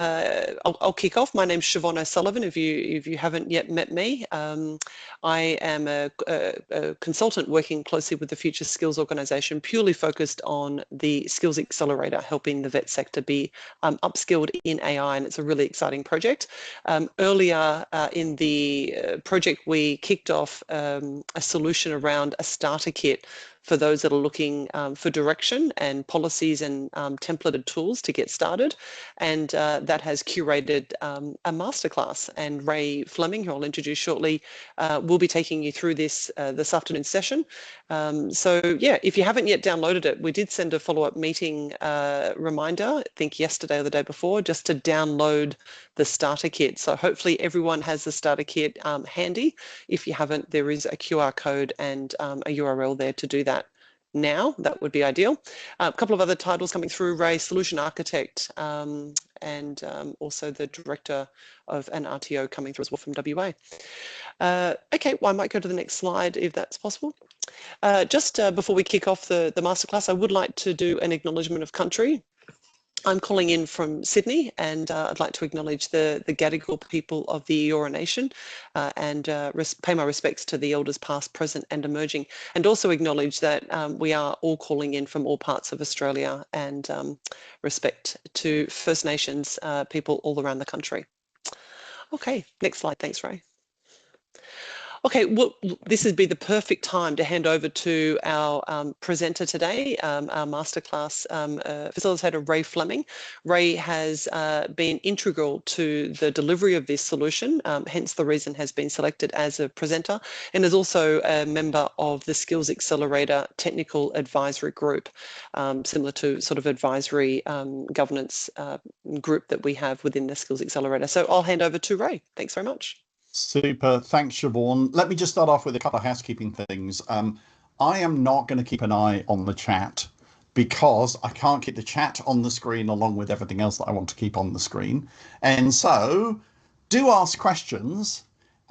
I'll kick off. My name's Siobhan O'Sullivan. If you haven't yet met me, I am a consultant working closely with the Future Skills organisation, purely focused on the Skills Accelerator, helping the vet sector be upskilled in AI, and it's a really exciting project. Earlier in the project, we kicked off a solution around a starter kit for those that are looking for direction and policies and templated tools to get started. And that has curated a masterclass. And Ray Fleming, who I'll introduce shortly, will be taking you through this afternoon session. So yeah, if you haven't yet downloaded it, we did send a follow-up meeting reminder, I think yesterday or the day before, just to download the starter kit. So hopefully everyone has the starter kit handy. If you haven't, there is a QR code and a URL there to do that now. That would be ideal. A couple of other titles coming through: Ray, Solution Architect, and also the Director of an RTO coming through as well from WA. Okay, well, I might go to the next slide if that's possible. Just before we kick off the masterclass, I would like to do an acknowledgement of country. I'm calling in from Sydney, and I'd like to acknowledge the Gadigal people of the Eora Nation and pay my respects to the elders past, present and emerging, and also acknowledge that we are all calling in from all parts of Australia, and respect to First Nations people all around the country. Okay, next slide. Thanks, Ray. Okay, well, this would be the perfect time to hand over to our presenter today, our masterclass facilitator, Ray Fleming. Ray has been integral to the delivery of this solution, hence the reason has been selected as a presenter, and is also a member of the Skills Accelerator Technical Advisory Group, similar to sort of advisory governance group that we have within the Skills Accelerator. So I'll hand over to Ray. Thanks very much. Super. Thanks, Siobhan. Let me just start off with a couple of housekeeping things. I am not going to keep an eye on the chat because I can't keep the chat on the screen along with everything else that I want to keep on the screen. And so do ask questions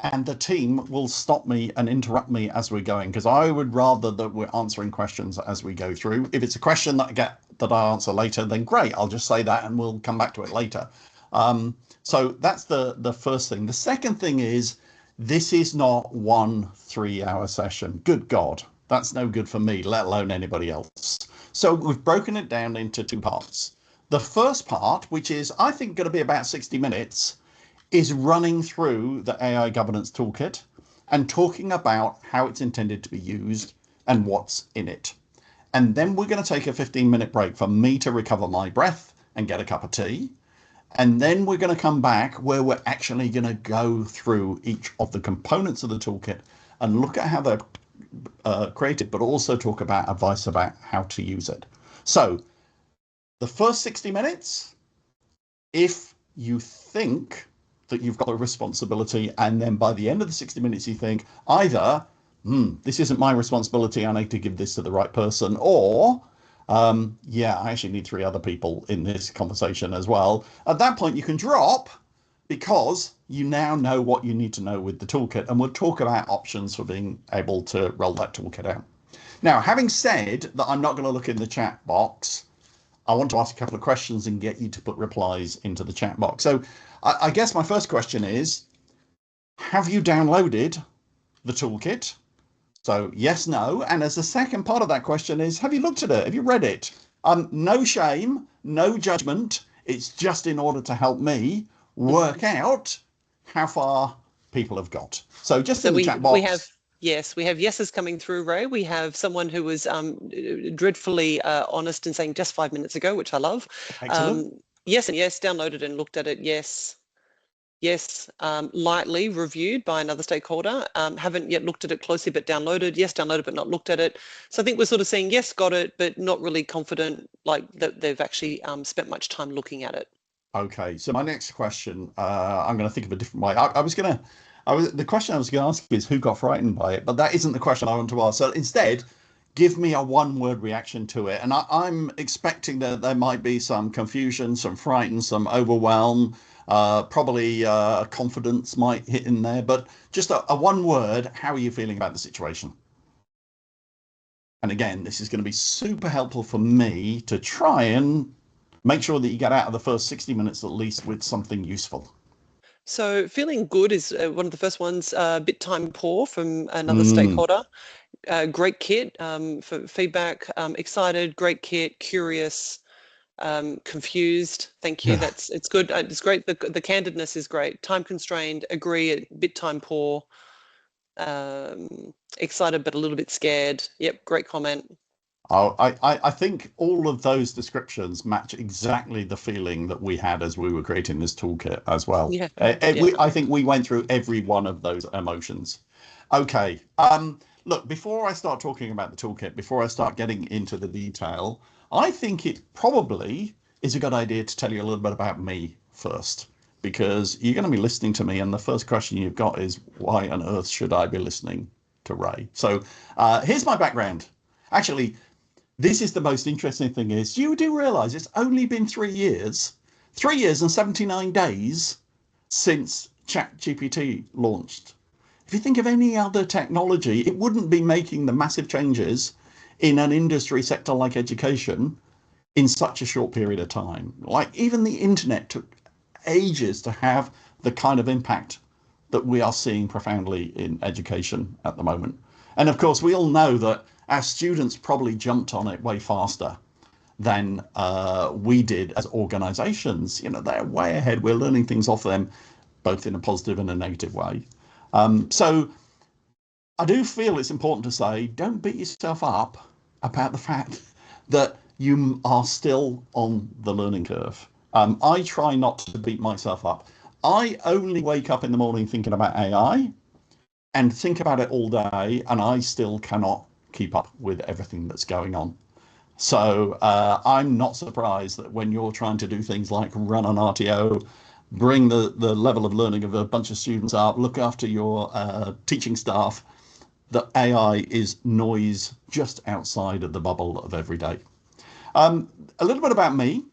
and the team will stop me and interrupt me as we're going, because I would rather that we're answering questions as we go through. If it's a question that I answer later, then great, I'll just say that and we'll come back to it later. So that's the first thing. The second thing is, this is not 1 3-hour session. Good God, that's no good for me, let alone anybody else. So we've broken it down into 2 parts. The first part, which is, I think, going to be about 60 minutes, is running through the AI Governance Toolkit and talking about how it's intended to be used and what's in it. And then we're going to take a 15-minute break for me to recover my breath and get a cup of tea. And then we're going to come back where we're actually going to go through each of the components of the toolkit and look at how they're created, but also talk about advice about how to use it. So the first 60 minutes, if you think that you've got a responsibility, and then by the end of the 60 minutes, you think either, this isn't my responsibility, I need to give this to the right person, or yeah, I actually need 3 other people in this conversation as well. At that point, you can drop, because you now know what you need to know with the toolkit, and we'll talk about options for being able to roll that toolkit out. Now, having said that, I'm not going to look in the chat box. I want to ask a couple of questions and get you to put replies into the chat box. So I guess my first question is, have you downloaded the toolkit? So yes, no. And as the second part of that question is, have you looked at it? Have you read it? No shame, no judgment. It's just in order to help me work out how far people have got. So just in the chat box. We have yeses coming through, Ray. We have someone who was dreadfully honest and saying just 5 minutes ago, which I love. Excellent. Yes and yes, downloaded and looked at it, yes. Yes, lightly reviewed by another stakeholder. Haven't yet looked at it closely, but downloaded. Yes, downloaded, but not looked at it. So I think we're sort of saying, yes, got it, but not really confident, like that they've actually spent much time looking at it. Okay, so my next question, I'm going to think of a different way. The question I was going to ask is who got frightened by it, but that isn't the question I want to ask. So instead, give me a 1-word reaction to it. And I'm expecting that there might be some confusion, some frightened, some overwhelm. Probably confidence might hit in there, but just a 1 word, how are you feeling about the situation? And again, this is going to be super helpful for me to try and make sure that you get out of the first 60 minutes at least with something useful. So feeling good is one of the first ones. Bit time poor from another Mm. stakeholder. Great kit for feedback. Excited, great kit, curious, confused. Thank you. It's good. It's great. The candidness is great. Time constrained. Agree. Bit time poor. Excited but a little bit scared. Yep. Great comment. Oh, I think all of those descriptions match exactly the feeling that we had as we were creating this toolkit as well. Yeah. Yeah. I think we went through every one of those emotions. Okay. Look, before I start talking about the toolkit, before I start getting into the detail, I think it probably is a good idea to tell you a little bit about me first, because you're going to be listening to me, and the first question you've got is, why on earth should I be listening to Ray? So here's my background. Actually, this is the most interesting thing is you do realize it's only been 3 years and 79 days since ChatGPT launched. If you think of any other technology, it wouldn't be making the massive changes in an industry sector like education in such a short period of time. Like even the internet took ages to have the kind of impact that we are seeing profoundly in education at the moment. And of course, we all know that our students probably jumped on it way faster than we did as organizations. You know, they're way ahead. We're learning things off them, both in a positive and a negative way. So I do feel it's important to say, don't beat yourself up about the fact that you are still on the learning curve. I try not to beat myself up. I only wake up in the morning thinking about AI and think about it all day, and I still cannot keep up with everything that's going on. So I'm not surprised that when you're trying to do things like run an RTO, bring the level of learning of a bunch of students up, look after your teaching staff, that AI is noise just outside of the bubble of every day. A little bit about me,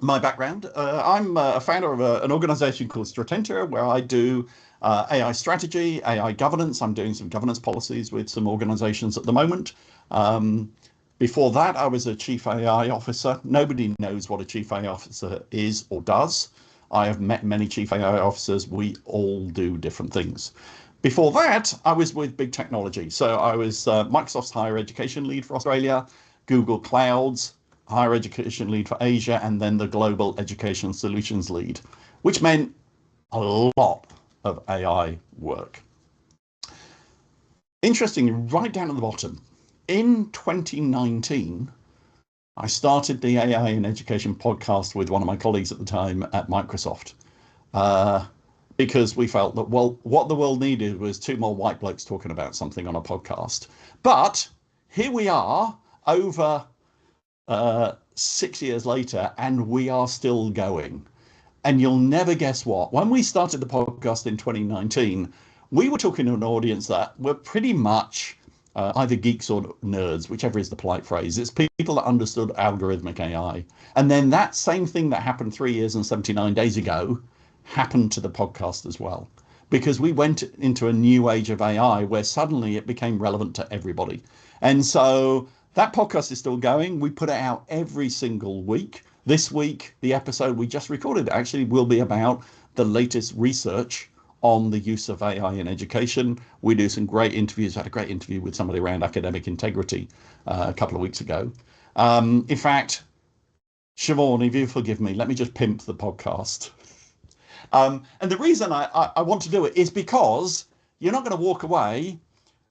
my background. I'm a founder of an organization called Stratentia, where I do AI strategy, AI governance. I'm doing some governance policies with some organizations at the moment. Before that, I was a chief AI officer. Nobody knows what a chief AI officer is or does. I have met many chief AI officers. We all do different things. Before that, I was with big technology. So I was Microsoft's higher education lead for Australia, Google Cloud's higher education lead for Asia, and then the global education solutions lead, which meant a lot of AI work. Interestingly, right down at the bottom, in 2019, I started the AI in Education podcast with one of my colleagues at the time at Microsoft, because we felt that, well, what the world needed was two more white blokes talking about something on a podcast. But here we are over 6 years later, and we are still going. And you'll never guess what. When we started the podcast in 2019, we were talking to an audience that were pretty much either geeks or nerds, whichever is the polite phrase. It's people that understood algorithmic AI. And then that same thing that happened 3 years and 79 days ago happened to the podcast as well. Because we went into a new age of AI where suddenly it became relevant to everybody. And so that podcast is still going. We put it out every single week. This week, the episode we just recorded actually will be about the latest research on the use of AI in education. We do some great interviews. I had a great interview with somebody around academic integrity a couple of weeks ago. In fact, Siobhan, if you forgive me, let me just pimp the podcast. And the reason I want to do it is because you're not going to walk away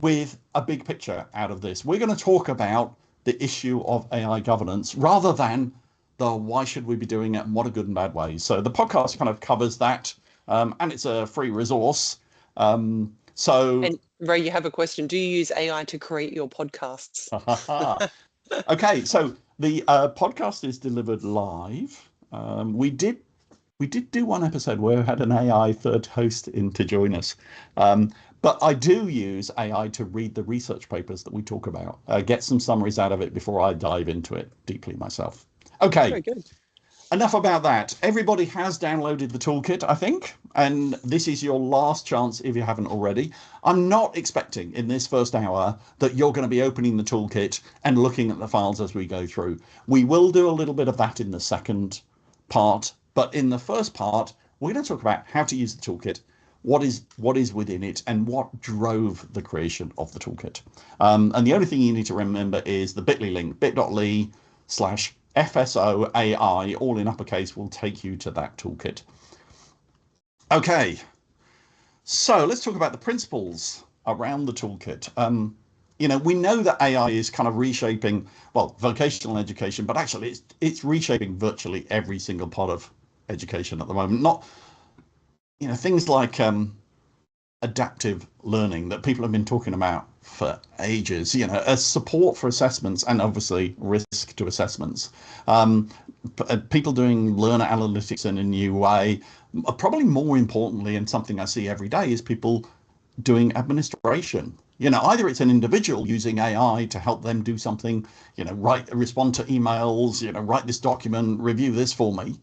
with a big picture out of this. We're going to talk about the issue of AI governance rather than the why should we be doing it and what are good and bad ways. So the podcast kind of covers that, and it's a free resource. And Ray, you have a question. Do you use AI to create your podcasts? Okay, so the podcast is delivered live. We did do one episode where we had an AI third host in to join us. But I do use AI to read the research papers that we talk about, get some summaries out of it before I dive into it deeply myself. Okay. Very good. enough about that. Everybody has downloaded the toolkit, I think, and this is your last chance if you haven't already. I'm not expecting in this first hour that you're going to be opening the toolkit and looking at the files as we go through. We will do a little bit of that in the second part, but in the first part, we're going to talk about how to use the toolkit, what is within it, and what drove the creation of the toolkit. And the only thing you need to remember is the bit.ly link, bit.ly/FSO AI, all in uppercase, will take you to that toolkit. Okay, so let's talk about the principles around the toolkit. You know, we know that AI is kind of reshaping, well, vocational education, but actually it's reshaping virtually every single part of education at the moment. Not, you know, things like adaptive learning that people have been talking about for ages, you know, as support for assessments and obviously risk to assessments. People doing learner analytics in a new way. Probably more importantly, and something I see every day, is people doing administration. You know, either it's an individual using AI to help them do something, you know, respond to emails, you know, write this document, review this for me,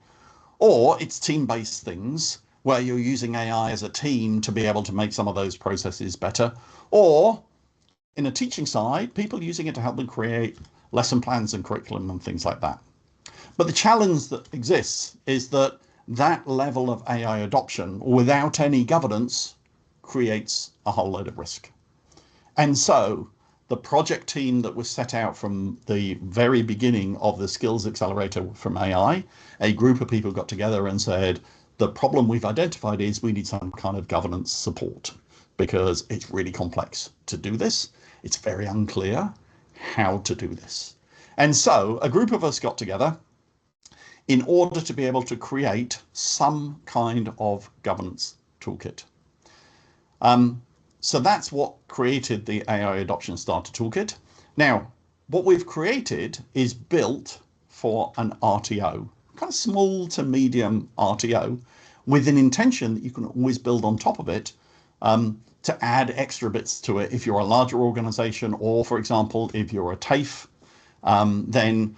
or it's team-based things where you're using AI as a team to be able to make some of those processes better, or in a teaching side, people using it to help them create lesson plans and curriculum and things like that. But the challenge that exists is that that level of AI adoption without any governance creates a whole load of risk. And so the project team that was set out from the very beginning of the Skills Accelerator from AI, a group of people got together and said, the problem we've identified is we need some kind of governance support because it's really complex to do this. It's very unclear how to do this. And so a group of us got together in order to be able to create some kind of governance toolkit. So that's what created the AI Adoption Starter Toolkit. Now, what we've created is built for an RTO, kind of small to medium RTO, with an intention that you can always build on top of it to add extra bits to it. If you're a larger organization, or for example, if you're a TAFE, then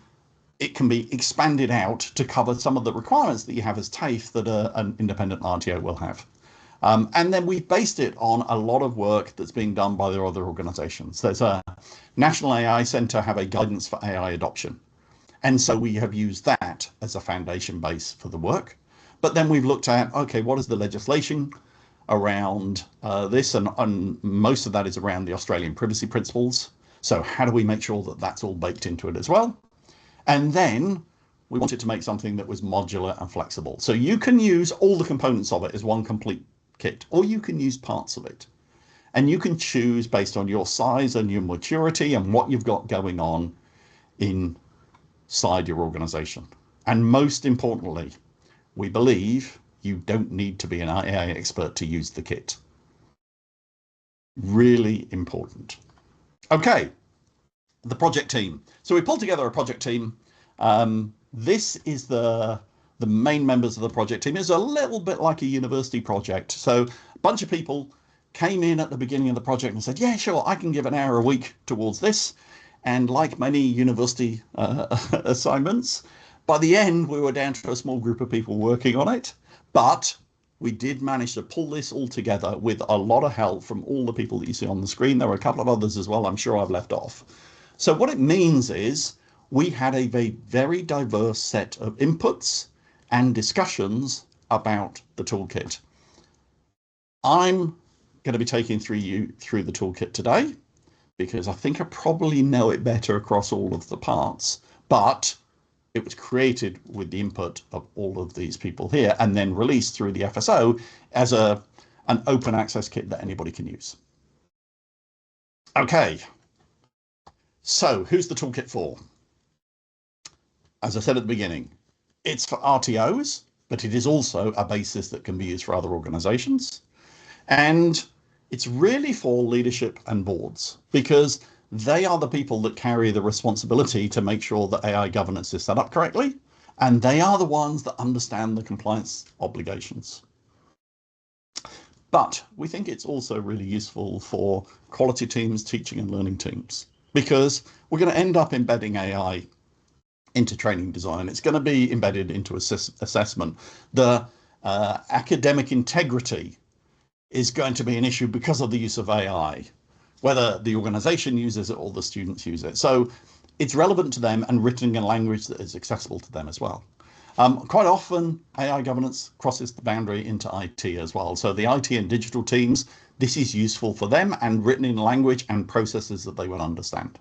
it can be expanded out to cover some of the requirements that you have as TAFE that an independent RTO will have. And then we've based it on a lot of work that's being done by the other organizations. There's a National AI Center have a guidance for AI adoption. And so we have used that as a foundation base for the work. But then we've looked at, okay, what is the legislation around this? And most of that is around the Australian privacy principles. So how do we make sure that that's all baked into it as well? And then we wanted to make something that was modular and flexible. So you can use all the components of it as one complete kit, or you can use parts of it. And you can choose based on your size and your maturity and what you've got going on inside your organization. And most importantly, we believe you don't need to be an AI expert to use the kit. Really important. Okay, the project team. So we pulled together a project team. This is the main members of the project team. It's a little bit like a university project. So a bunch of people came in at the beginning of the project and said, yeah, sure, I can give an hour a week towards this. And like many university assignments, by the end, we were down to a small group of people working on it. But we did manage to pull this all together with a lot of help from all the people that you see on the screen. There were a couple of others as well, I'm sure I've left off. So what it means is we had a very diverse set of inputs and discussions about the toolkit. I'm going to be taking you through the toolkit today because I think I probably know it better across all of the parts, but it was created with the input of all of these people here and then released through the FSO as an open access kit that anybody can use. Okay, so who's the toolkit for? As I said at the beginning, it's for RTOs, but it is also a basis that can be used for other organizations. And it's really for leadership and boards because they are the people that carry the responsibility to make sure that AI governance is set up correctly. And they are the ones that understand the compliance obligations. But we think it's also really useful for quality teams, teaching and learning teams, because we're going to end up embedding AI into training design. It's going to be embedded into assessment. The academic integrity is going to be an issue because of the use of AI, whether the organization uses it or the students use it. So it's relevant to them and written in a language that is accessible to them as well. Quite often, AI governance crosses the boundary into IT as well. So the IT and digital teams, this is useful for them and written in language and processes that they will understand.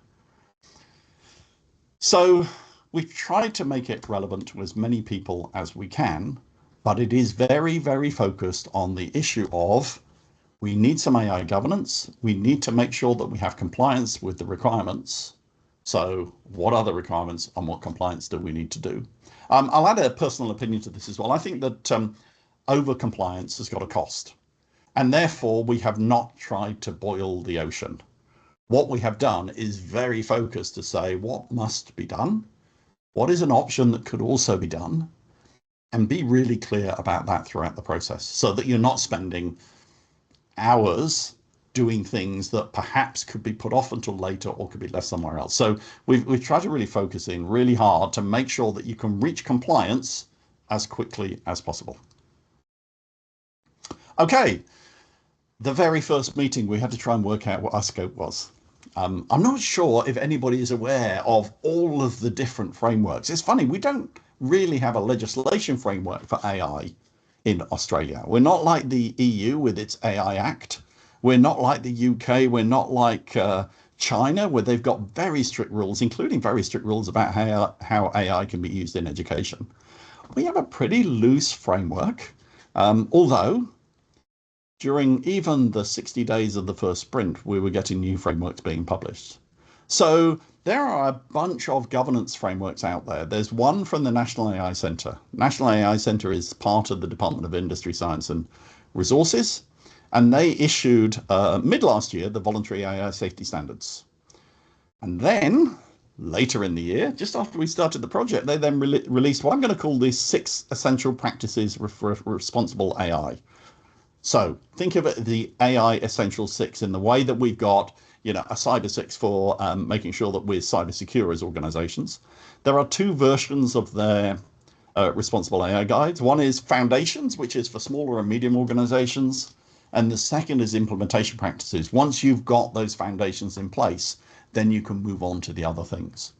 So we've tried to make it relevant to as many people as we can, but it is very, very focused on the issue of we need some AI governance. We need to make sure that we have compliance with the requirements. So what are the requirements and what compliance do we need to do? I'll add a personal opinion to this as well. I think that over-compliance has got a cost, and therefore we have not tried to boil the ocean. What we have done is very focused to say what must be done, what is an option that could also be done, and be really clear about that throughout the process so that you're not spending hours doing things that perhaps could be put off until later or could be left somewhere else. So we've tried to really focus in really hard to make sure that you can reach compliance as quickly as possible. Okay, the very first meeting, we had to try and work out what our scope was. I'm not sure if anybody is aware of all of the different frameworks. It's funny, we don't really have a legislation framework for AI in Australia. We're not like the EU with its AI Act. We're not like the UK. We're not like China, where they've got very strict rules, including very strict rules about how AI can be used in education. We have a pretty loose framework, although during even the 60 days of the first sprint, we were getting new frameworks being published. So there are a bunch of governance frameworks out there. There's one from the National AI Centre. National AI Centre is part of the Department of Industry, Science and Resources. And they issued mid last year the voluntary AI safety standards. And then later in the year, just after we started the project, they then released what I'm going to call the 6 essential practices for responsible AI. So think of it the AI Essential 6 in the way that we've got, a Cyber 6 for making sure that we're cyber secure as organizations. There are 2 versions of their responsible AI guides. One is Foundations, which is for smaller and medium organizations. And the second is implementation practices. Once you've got those foundations in place, then you can move on to the other things.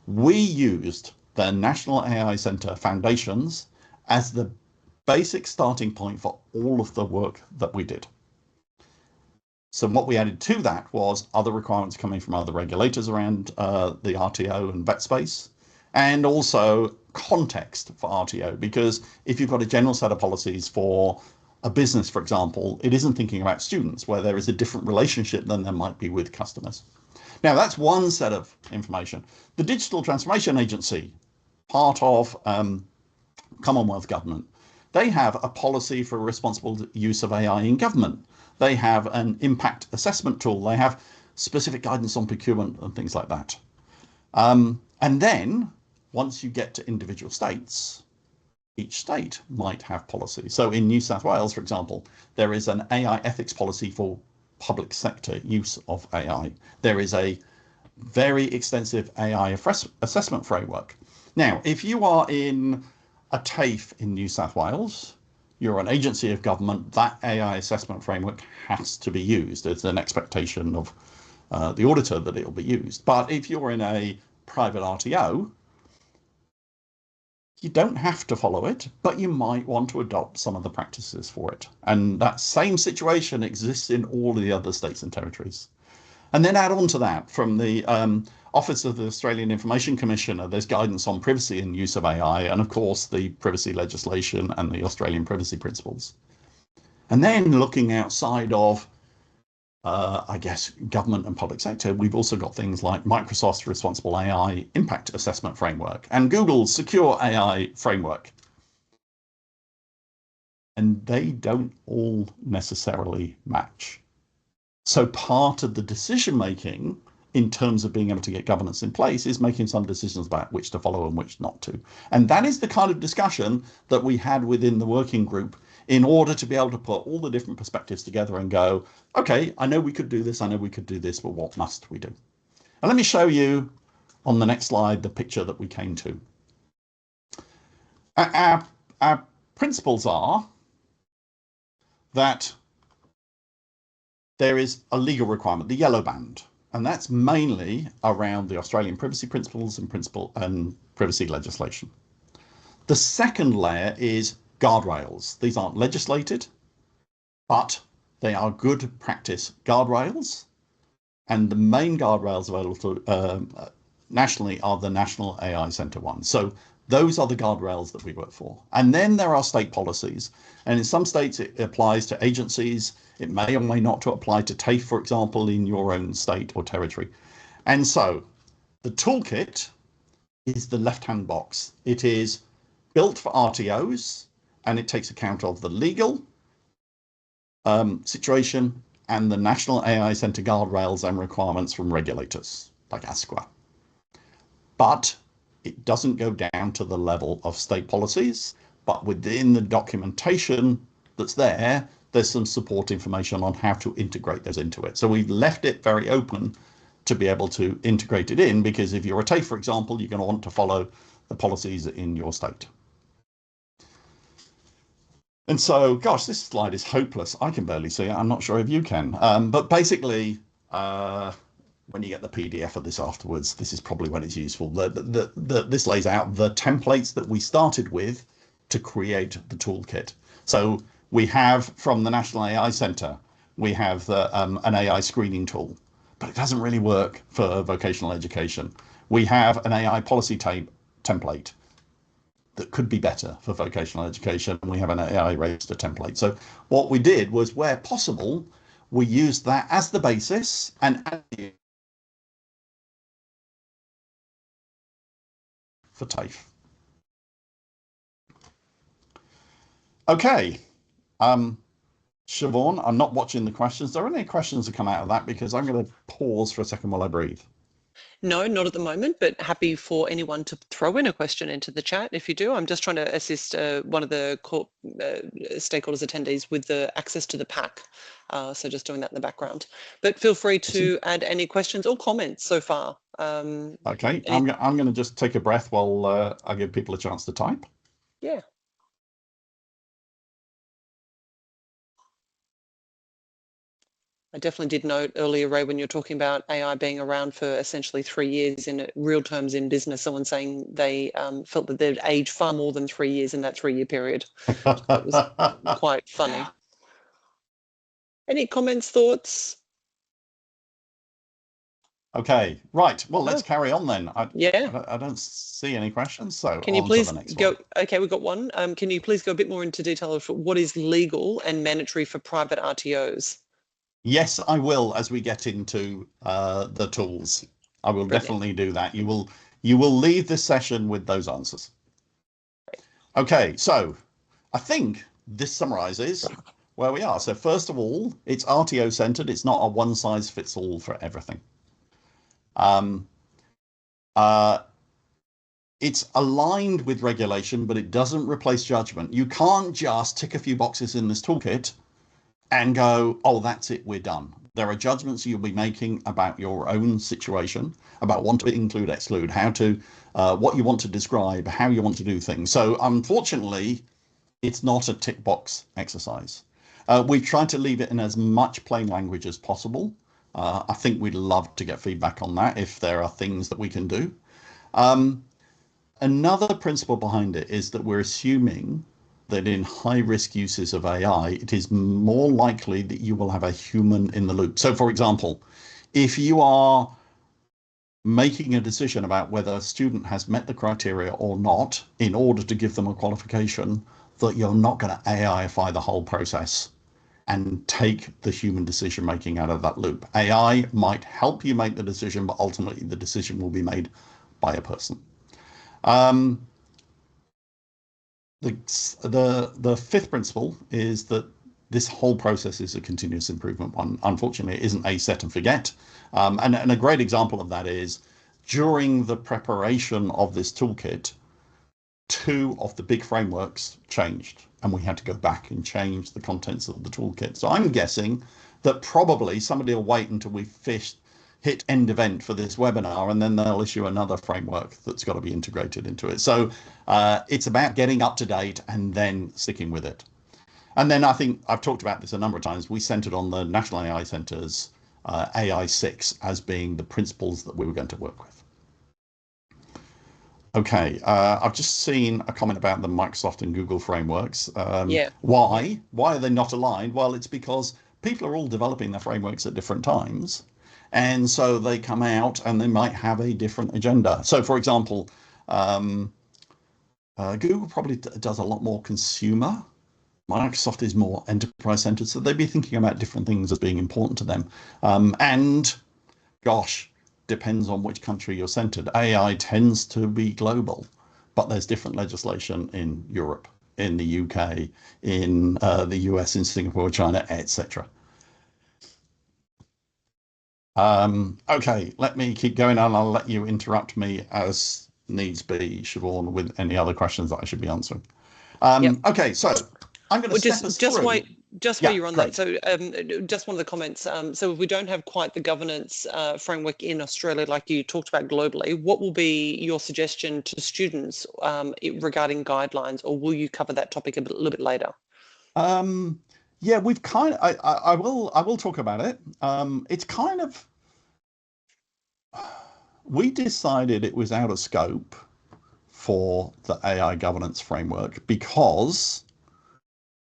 We used the National AI Centre Foundations as the basic starting point for all of the work that we did. So what we added to that was other requirements coming from other regulators around the RTO and vet space, and also context for RTO, because if you've got a general set of policies for a business, for example, it isn't thinking about students, where there is a different relationship than there might be with customers. Now, that's one set of information. The Digital Transformation Agency, part of Commonwealth Government, they have a policy for responsible use of AI in government. They have an impact assessment tool. They have specific guidance on procurement and things like that. And then once you get to individual states, each state might have policy. So in New South Wales, for example, there is an AI ethics policy for public sector use of AI. There is a very extensive AI assessment framework. Now, if you are in a TAFE in New South Wales, you're an agency of government, that AI assessment framework has to be used. There's an expectation of the auditor that it'll be used. But if you're in a private RTO, you don't have to follow it, but you might want to adopt some of the practices for it. And that same situation exists in all of the other states and territories. And then add on to that, from the Office of the Australian Information Commissioner, there's guidance on privacy and use of AI, and of course the privacy legislation and the Australian privacy principles. And then looking outside of I guess, government and public sector, we've also got things like Microsoft's Responsible AI Impact Assessment Framework and Google's Secure AI Framework. And they don't all necessarily match. So part of the decision making in terms of being able to get governance in place is making some decisions about which to follow and which not to. And that is the kind of discussion that we had within the working group in order to be able to put all the different perspectives together and go, okay, I know we could do this, I know we could do this, but what must we do? And let me show you on the next slide the picture that we came to. Our principles are that there is a legal requirement, the yellow band, and that's mainly around the Australian privacy principles and privacy legislation. The second layer is guardrails. These aren't legislated, but they are good practice guardrails. And the main guardrails available to, nationally are the National AI Centre ones. So those are the guardrails that we work for. And then there are state policies. And in some states, it applies to agencies. It may or may not to apply to TAFE, for example, in your own state or territory. And so the toolkit is the left-hand box. It is built for RTOs, and it takes account of the legal situation and the National AI Centre guardrails and requirements from regulators like ASQA. But it doesn't go down to the level of state policies, but within the documentation that's there, there's some support information on how to integrate those into it. So we've left it very open to be able to integrate it in, because if you're a TAFE, for example, you're going to want to follow the policies in your state. And so, gosh, this slide is hopeless. I can barely see it. I'm not sure if you can. But basically, when you get the PDF of this afterwards, this is probably when it's useful. This lays out the templates that we started with to create the toolkit. So we have from the National AI Centre, we have an AI screening tool, but it doesn't really work for vocational education. We have an AI policy template that could be better for vocational education. And we have an AI register template. So what we did was, where possible, we used that as the basis and for TAFE. Okay. Siobhan, I'm not watching the questions. Are there any questions that come out of that? Because I'm going to pause for a second while I breathe. No, not at the moment, but happy for anyone to throw in a question into the chat if you do. I'm just trying to assist one of the stakeholders attendees with the access to the pack. So just doing that in the background. But feel free to add any questions or comments so far. Okay, I'm going to just take a breath while I give people a chance to type. Yeah. I definitely did note earlier, Ray, when you're talking about AI being around for essentially 3 years in real terms in business, someone saying they felt that they'd age far more than 3 years in that 3-year period. That was quite funny. Any comments, thoughts? Okay, right. Well, let's carry on then. Yeah. I don't see any questions, so can you please to the next go? one. Okay, we've got one. Can you please go a bit more into detail of what is legal and mandatory for private RTOs? Yes, I will, as we get into the tools. I will definitely do that. You will leave this session with those answers. Okay, so I think this summarizes where we are. So first of all, it's RTO centered. It's not a one size fits all for everything. It's aligned with regulation, but it doesn't replace judgment. You can't just tick a few boxes in this toolkit and go, oh, that's it, we're done. There are judgments you'll be making about your own situation, about what to include, exclude, how to, what you want to describe, how you want to do things. So unfortunately, it's not a tick box exercise. We've tried to leave it in as much plain language as possible. I think we'd love to get feedback on that if there are things that we can do. Another principle behind it is that we're assuming that in high-risk uses of AI, it is more likely that you will have a human in the loop. So, for example, if you are making a decision about whether a student has met the criteria or not in order to give them a qualification, that you're not going to AIify the whole process and take the human decision-making out of that loop. AI might help you make the decision, but ultimately the decision will be made by a person. The fifth principle is that this whole process is a continuous improvement one. Unfortunately, it isn't a set and forget. And a great example of that is during the preparation of this toolkit, 2 of the big frameworks changed, and we had to go back and change the contents of the toolkit. So I'm guessing that probably somebody will wait until we hit end event for this webinar, and then they'll issue another framework that's got to be integrated into it. So it's about getting up to date and then sticking with it. And then I think I've talked about this a number of times. We centered on the National AI Centre's AI 6 as being the principles that we were going to work with. Okay, I've just seen a comment about the Microsoft and Google frameworks. Why are they not aligned? Well, it's because people are all developing their frameworks at different times. And so they come out and they might have a different agenda. So, for example, Google probably does a lot more consumer. Microsoft is more enterprise centered, so they'd be thinking about different things as being important to them. And gosh, depends on which country you're centered. AI tends to be global, but there's different legislation in Europe, in the UK, in the US, in Singapore, China, etc. Okay, let me keep going and I'll let you interrupt me as needs be, Siobhan, with any other questions that I should be answering. Okay, so I'm going to step us through. Just while you're on that, so just one of the comments. So if we don't have quite the governance framework in Australia like you talked about globally, what will be your suggestion to students regarding guidelines, or will you cover that topic a little bit later? Yeah, we've kind of, I will talk about it. It's kind of, we decided it was out of scope for the AI governance framework because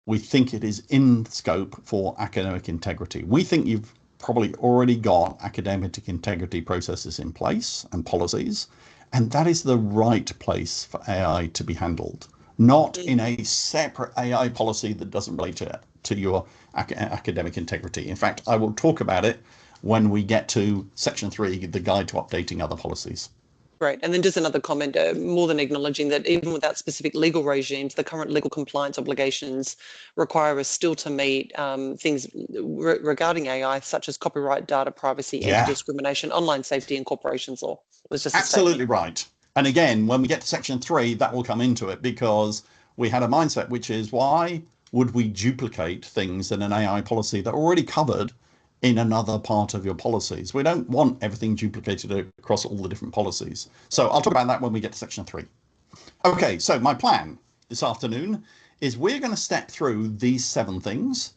we think it is in scope for academic integrity. We think you've probably already got academic integrity processes in place and policies, and that is the right place for AI to be handled, not in a separate AI policy that doesn't relate to your academic integrity. In fact, I will talk about it when we get to section 3, the guide to updating other policies. Great. And then just another comment, more than acknowledging that even without specific legal regimes, the current legal compliance obligations require us still to meet things regarding AI, such as copyright, data privacy, anti-discrimination, online safety, and corporations law. It was just absolutely right. And again, when we get to section 3, that will come into it, because we had a mindset, which is, why would we duplicate things in an AI policy that are already covered in another part of your policies? We don't want everything duplicated across all the different policies. So I'll talk about that when we get to section 3. Okay, so my plan this afternoon is we're going to step through these 7 things.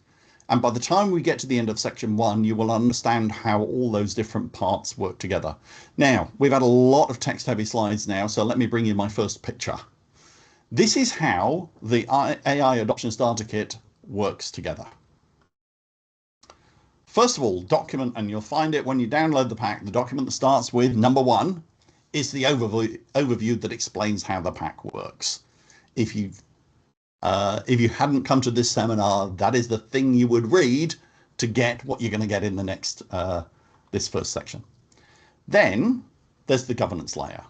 And by the time we get to the end of section 1, you will understand how all those different parts work together. Now, we've had a lot of text-heavy slides now, so let me bring you my first picture. This is how the AI Adoption Starter Kit works together. First of all, document, and you'll find it when you download the pack. The document that starts with number 1 is the overview that explains how the pack works. If you hadn't come to this seminar, that is the thing you would read to get what you're going to get in the next this first section. Then there's the governance layer.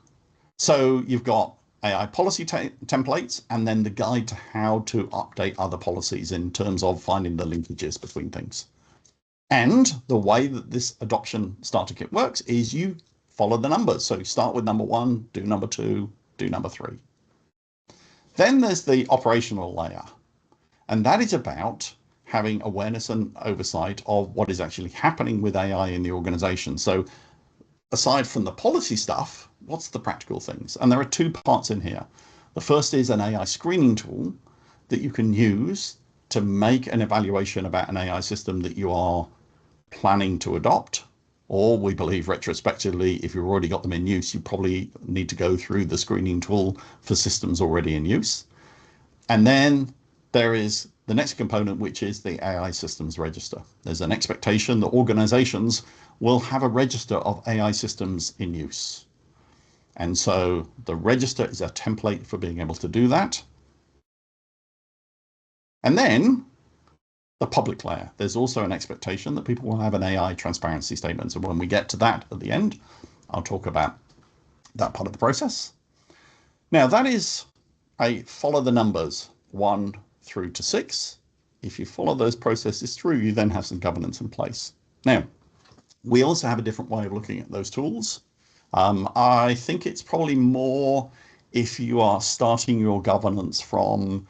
So you've got AI policy templates, and then the guide to how to update other policies in terms of finding the linkages between things. And the way that this adoption starter kit works is you follow the numbers. So you start with number 1, do number 2, do number 3. Then there's the operational layer, and that is about having awareness and oversight of what is actually happening with AI in the organization. So aside from the policy stuff, what's the practical things? And there are 2 parts in here. The first is an AI screening tool that you can use to make an evaluation about an AI system that you are planning to adopt, or we believe retrospectively, if you've already got them in use, you probably need to go through the screening tool for systems already in use. And then there is the next component, which is the AI systems register. There's an expectation that organizations will have a register of AI systems in use. And so the register is a template for being able to do that. And then the public layer, there's also an expectation that people will have an AI transparency statement. So when we get to that at the end, I'll talk about that part of the process. Now that is a follow the numbers 1 through to 6. If you follow those processes through, you then have some governance in place. Now, we also have a different way of looking at those tools. I think it's probably more if you are starting your governance from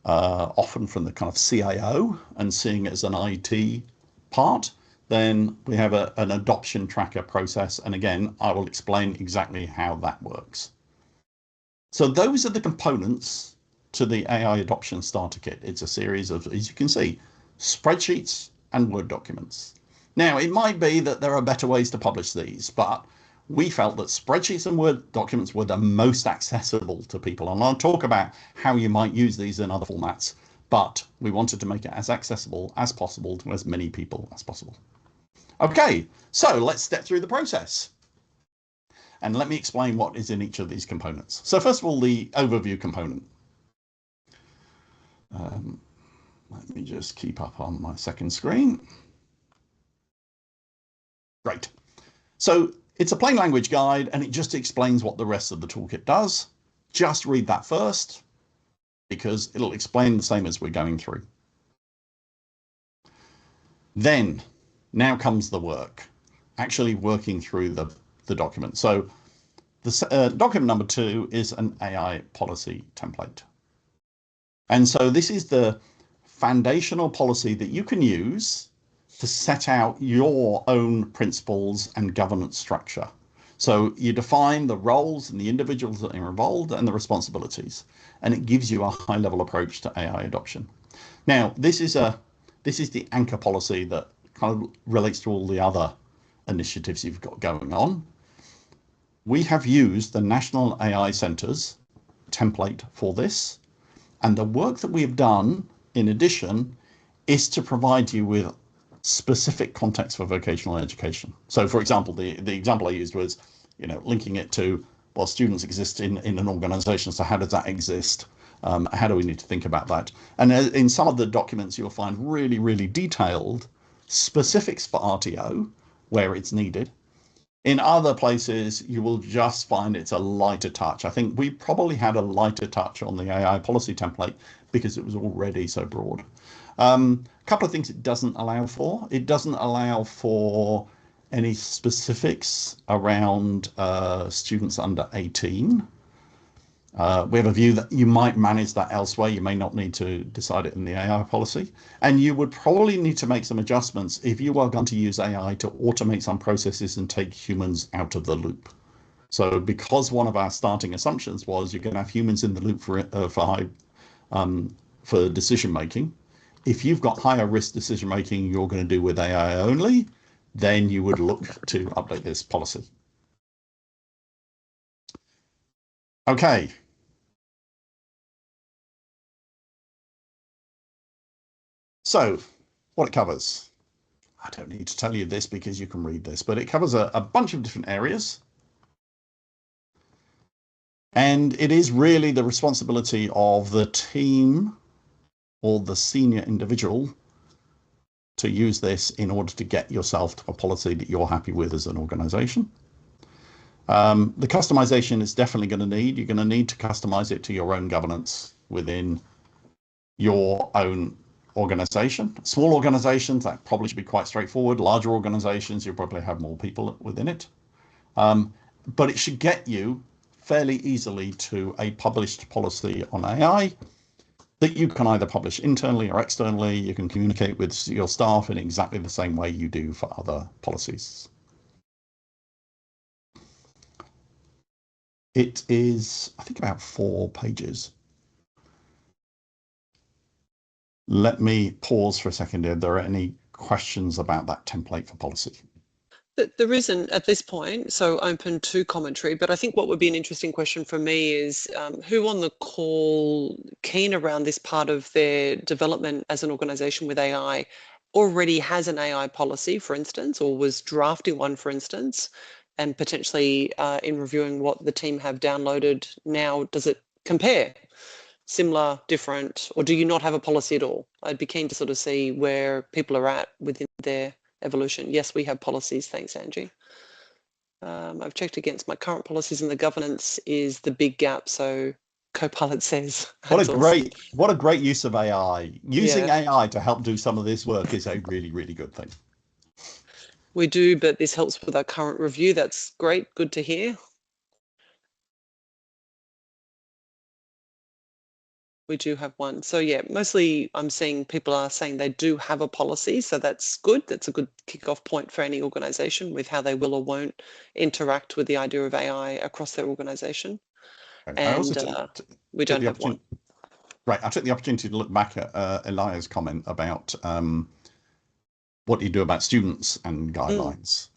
often from the kind of CIO and seeing it as an IT part, then we have an adoption tracker process. And again, I will explain exactly how that works. So those are the components to the AI adoption starter kit. It's a series of, as you can see, spreadsheets and Word documents. Now, it might be that there are better ways to publish these, but we felt that spreadsheets and Word documents were the most accessible to people. And I'll talk about how you might use these in other formats, but we wanted to make it as accessible as possible to as many people as possible. Okay, so let's step through the process. And let me explain what is in each of these components. So first of all, the overview component. Let me just keep up on my second screen. Great. So it's a plain language guide, and it just explains what the rest of the toolkit does. Just read that first, because it'll explain the same as we're going through. Then, now comes the work, actually working through the document. So the document number 2 is an AI policy template. And so this is the foundational policy that you can use to set out your own principles and governance structure. So you define the roles and the individuals that are involved and the responsibilities, and it gives you a high-level approach to AI adoption. Now, this is the anchor policy that kind of relates to all the other initiatives you've got going on. We have used the National AI Centre's template for this, and the work that we have done, in addition, is to provide you with specific context for vocational education. So, for example, the example I used was, linking it to, well, students exist in an organization, so how does that exist? How do we need to think about that? And in some of the documents, you'll find really, really detailed specifics for RTO where it's needed. In other places, you will just find it's a lighter touch. I think we probably had a lighter touch on the AI policy template because it was already so broad. A couple of things it doesn't allow for. It doesn't allow for any specifics around students under 18. We have a view that you might manage that elsewhere. You may not need to decide it in the AI policy. And you would probably need to make some adjustments if you are going to use AI to automate some processes and take humans out of the loop. So because one of our starting assumptions was you're going to have humans in the loop for decision making, if you've got higher risk decision making you're going to do with AI only, then you would look to update this policy. Okay. So what it covers, I don't need to tell you this because you can read this, but it covers a bunch of different areas. And it is really the responsibility of the team or the senior individual to use this in order to get yourself to a policy that you're happy with as an organization. The customization is definitely going to you're going to need to customize it to your own governance within your own organization. Small organizations, that probably should be quite straightforward. Larger organizations, you'll probably have more people within it. But it should get you fairly easily to a published policy on AI that you can either publish internally or externally. You can communicate with your staff in exactly the same way you do for other policies. It is, I think, about 4 pages. Let me pause for a second if there are any questions about that template for policy. There isn't at this point, so open to commentary, but I think what would be an interesting question for me is who on the call keen around this part of their development as an organization with AI already has an AI policy, for instance, or was drafting one, for instance, and potentially in reviewing what the team have downloaded now, does it compare? Similar, different, or do you not have a policy at all? I'd be keen to sort of see where people are at within their evolution. Yes, we have policies. Thanks, Angie. I've checked against my current policies and the governance is the big gap. So Copilot says. What a great use of AI. Using AI to help do some of this work is a really, really good thing. We do, but this helps with our current review. That's great. Good to hear. We do have one. So yeah, mostly I'm seeing people are saying they do have a policy. So that's good. That's a good kickoff point for any organization with how they will or won't interact with the idea of AI across their organization. I also And we took don't the have one. opportunity, right, I took the opportunity to look back at Elia's comment about what do you do about students and guidelines.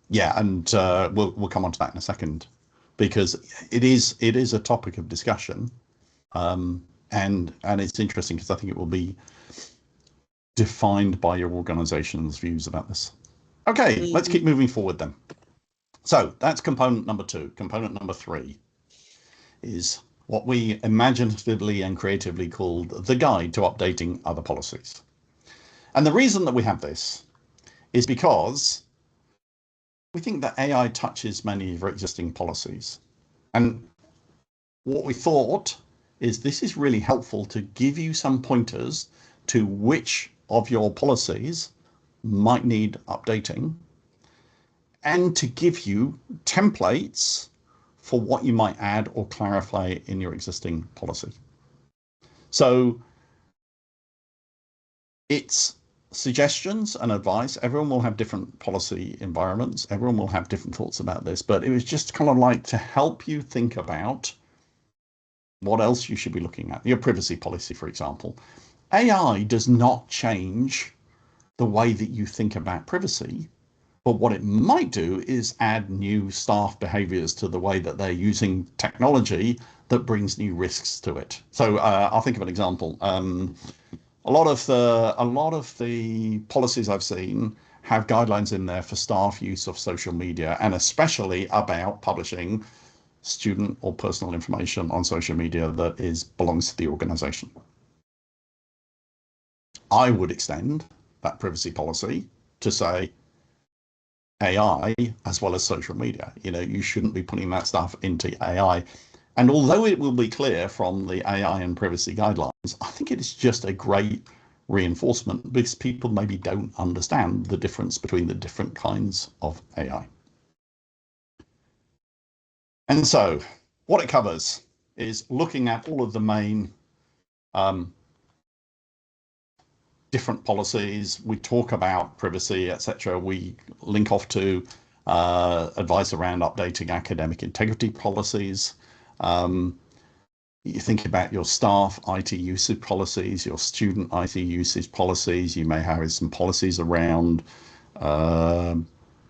Yeah, and we'll come on to that in a second, because it is a topic of discussion. And it's interesting because I think it will be defined by your organization's views about this. Okay, let's keep moving forward then. So that's component number 2. Component number 3 is what we imaginatively and creatively called the guide to updating other policies. And the reason that we have this is because we think that AI touches many of our existing policies. And what we thought is this is really helpful to give you some pointers to which of your policies might need updating, and to give you templates for what you might add or clarify in your existing policy. So it's suggestions and advice. Everyone will have different policy environments. Everyone will have different thoughts about this, but it was just kind of like to help you think about what else you should be looking at. Your privacy policy, for example. AI does not change the way that you think about privacy, but what it might do is add new staff behaviors to the way that they're using technology that brings new risks to it. So I'll think of an example. A lot of the policies I've seen have guidelines in there for staff use of social media, and especially about publishing student or personal information on social media that belongs to the organization. I would extend that privacy policy to say AI as well as social media. You shouldn't be putting that stuff into AI. And although it will be clear from the AI and privacy guidelines, I think it is just a great reinforcement because people maybe don't understand the difference between the different kinds of AI. And so what it covers is looking at all of the main different policies. We talk about privacy, etc. We link off to advice around updating academic integrity policies. You think about your staff IT usage policies, your student IT usage policies. You may have some policies around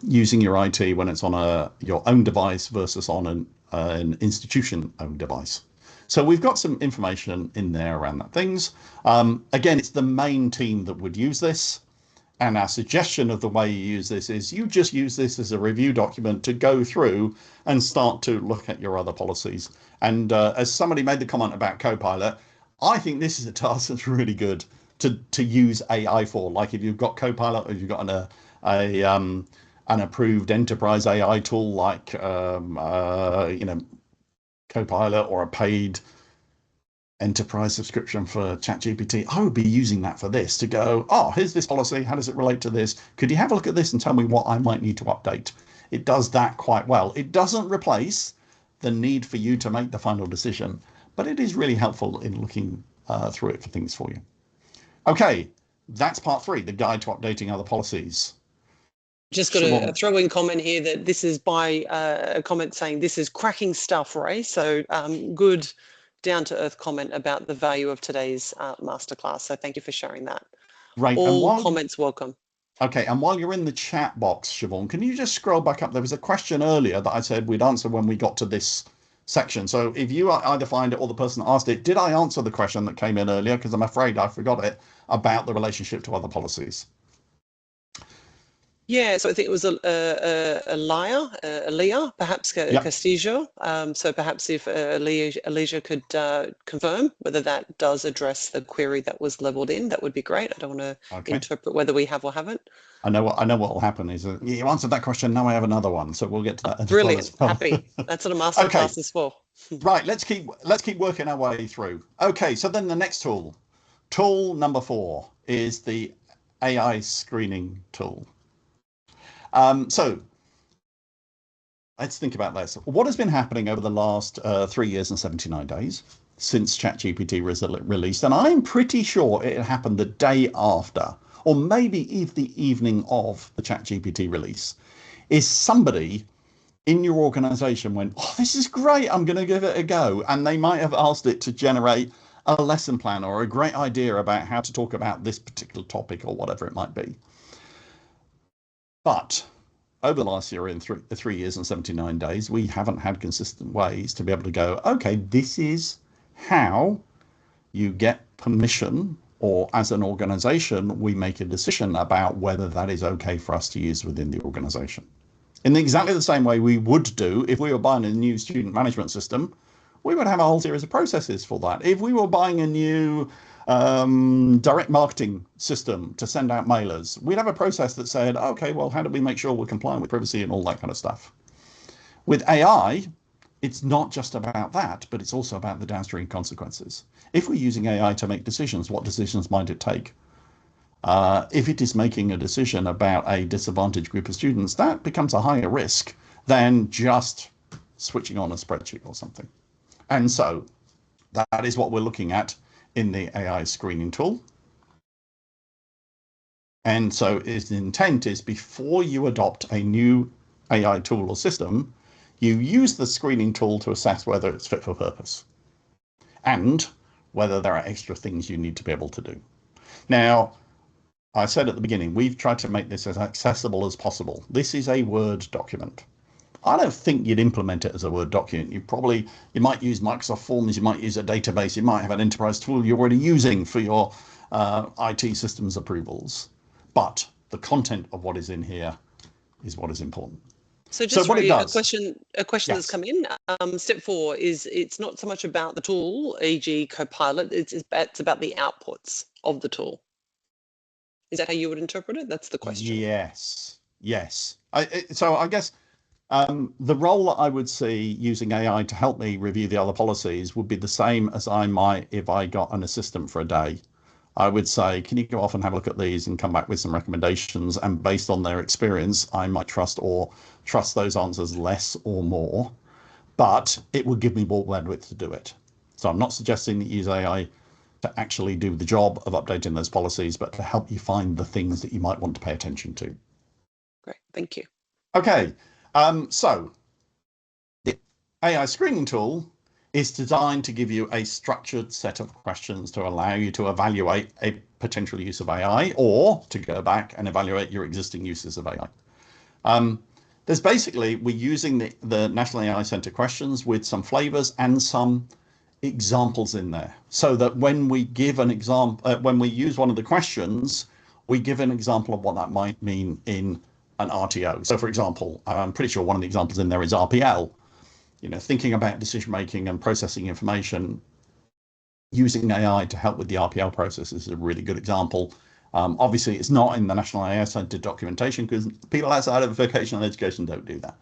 using your IT when it's on your own device versus on an institution-owned device. So we've got some information in there around that things. Again, it's the main team that would use this. And our suggestion of the way you use this is you just use this as a review document to go through and start to look at your other policies. And as somebody made the comment about Copilot, I think this is a task that's really good to use AI for. Like if you've got Copilot or you've got an approved enterprise AI tool like Copilot or a paid enterprise subscription for ChatGPT, I would be using that for this to go, oh, here's this policy. How does it relate to this? Could you have a look at this and tell me what I might need to update? It does that quite well. It doesn't replace the need for you to make the final decision, but it is really helpful in looking through it for things for you. Okay, that's part 3, the guide to updating other policies. Just got a throw-in comment here that this is by a comment saying this is cracking stuff, Ray. So good down-to-earth comment about the value of today's masterclass. So thank you for sharing that. Right. All comments welcome. Okay, and while you're in the chat box, Siobhan, can you just scroll back up? There was a question earlier that I said we'd answer when we got to this section. So if you either find it or the person that asked it, did I answer the question that came in earlier? Because I'm afraid I forgot it, about the relationship to other policies. Yeah, so I think it was Aaliyah, perhaps Castillo. So perhaps if Aaliyah could confirm whether that does address the query that was leveled in, that would be great. I don't want to interpret whether we have or haven't. I know what will happen is you answered that question. Now I have another one, so we'll get to that. Brilliant, happy. That's what a masterclass is for. Right, let's keep working our way through. Okay, so then the next tool number 4 is the AI screening tool. So let's think about this. What has been happening over the last 3 years and 79 days since ChatGPT was released, and I'm pretty sure it happened the day after, or maybe even the evening of the ChatGPT release, is somebody in your organization went, oh, this is great, I'm going to give it a go. And they might have asked it to generate a lesson plan or a great idea about how to talk about this particular topic or whatever it might be. But over the last year, in 3 years and 79 days, we haven't had consistent ways to be able to go, okay, this is how you get permission, or as an organization, we make a decision about whether that is okay for us to use within the organization. In exactly the same way we would do if we were buying a new student management system, we would have a whole series of processes for that. If we were buying a new direct marketing system to send out mailers, we'd have a process that said, okay, well, how do we make sure we're compliant with privacy and all that kind of stuff? With AI, it's not just about that, but it's also about the downstream consequences. If we're using AI to make decisions, what decisions might it take? If it is making a decision about a disadvantaged group of students, that becomes a higher risk than just switching on a spreadsheet or something. And so that is what we're looking at in the AI screening tool. And so its intent is, before you adopt a new AI tool or system, you use the screening tool to assess whether it's fit for purpose and whether there are extra things you need to be able to do. Now, I said at the beginning, we've tried to make this as accessible as possible. This is a Word document. I don't think you'd implement it as a Word document. You might use Microsoft Forms, you might use a database, you might have an enterprise tool you're already using for your IT systems approvals. But the content of what is in here is what is important. So just what it a does, question yes, that's come in. Step 4 is, it's not so much about the tool, e.g. Copilot, it's about the outputs of the tool. Is that how you would interpret it? That's the question. Yes, yes. So I guess the role that I would see using AI to help me review the other policies would be the same as I might if I got an assistant for a day. I would say, can you go off and have a look at these and come back with some recommendations? And based on their experience, I might trust those answers less or more, but it would give me more bandwidth to do it. So I'm not suggesting that you use AI to actually do the job of updating those policies, but to help you find the things that you might want to pay attention to. Great, thank you. Okay, so the AI screening tool is designed to give you a structured set of questions to allow you to evaluate a potential use of AI, or to go back and evaluate your existing uses of AI. We're using the National AI Centre questions with some flavors and some examples in there, so that when we give an example, when we use one of the questions, we give an example of what that might mean in an RTO. So for example, I'm pretty sure one of the examples in there is RPL. Thinking about decision making and processing information using AI to help with the RPL process is a really good example. Obviously, it's not in the National AI Centre documentation because people outside of vocational education don't do that.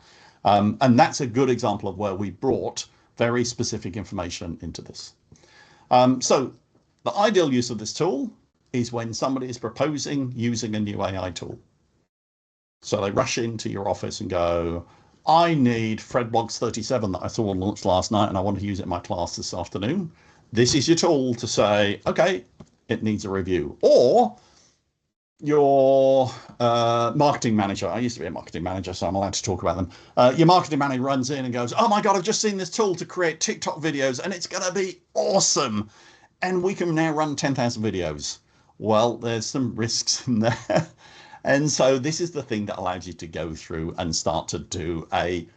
And that's a good example of where we brought very specific information into this. So the ideal use of this tool is when somebody is proposing using a new AI tool. So they rush into your office and go, I need Fredbox 37 that I saw launched last night and I want to use it in my class this afternoon. This is your tool to say, okay, it needs a review. Or your marketing manager, I used to be a marketing manager, so I'm allowed to talk about them. Your marketing manager runs in and goes, oh my God, I've just seen this tool to create TikTok videos and it's going to be awesome. And we can now run 10,000 videos. Well, there's some risks in there. And so this is the thing that allows you to go through and start to do a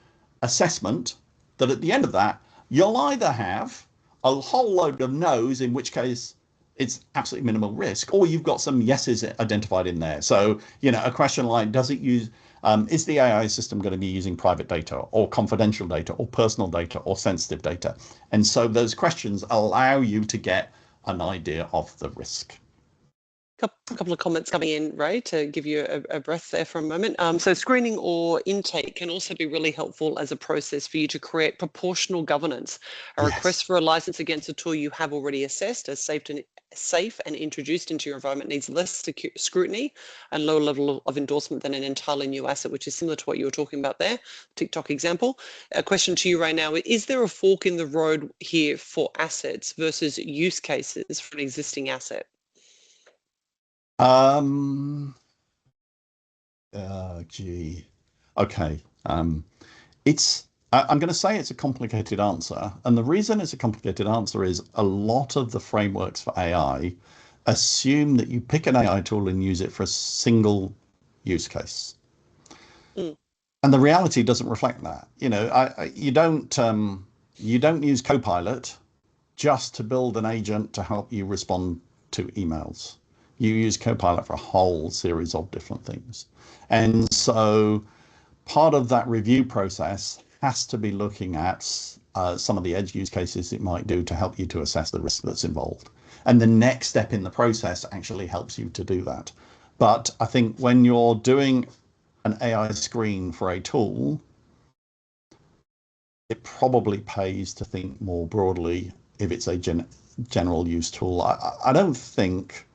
assessment that at the end of that, you'll either have a whole load of no's, in which case it's absolutely minimal risk, or you've got some yeses identified in there. So, a question like, does it use, is the AI system going to be using private data or confidential data or personal data or sensitive data? And so those questions allow you to get an idea of the risk. Couple of comments coming in, Ray, to give you a breath there for a moment. So screening or intake can also be really helpful as a process for you to create proportional governance. A request for a license against a tool you have already assessed as safe and introduced into your environment needs less scrutiny and lower level of endorsement than an entirely new asset, which is similar to what you were talking about there, TikTok example. A question to you right now, is there a fork in the road here for assets versus use cases for an existing asset? Gee. Okay. I'm going to say it's a complicated answer. And the reason it's a complicated answer is a lot of the frameworks for AI assume that you pick an AI tool and use it for a single use case. Mm. And the reality doesn't reflect that. You don't use Copilot just to build an agent to help you respond to emails. You use Copilot for a whole series of different things. And so part of that review process has to be looking at some of the edge use cases it might do to help you to assess the risk that's involved. And the next step in the process actually helps you to do that. But I think when you're doing an AI screen for a tool, it probably pays to think more broadly if it's a general use tool. I don't think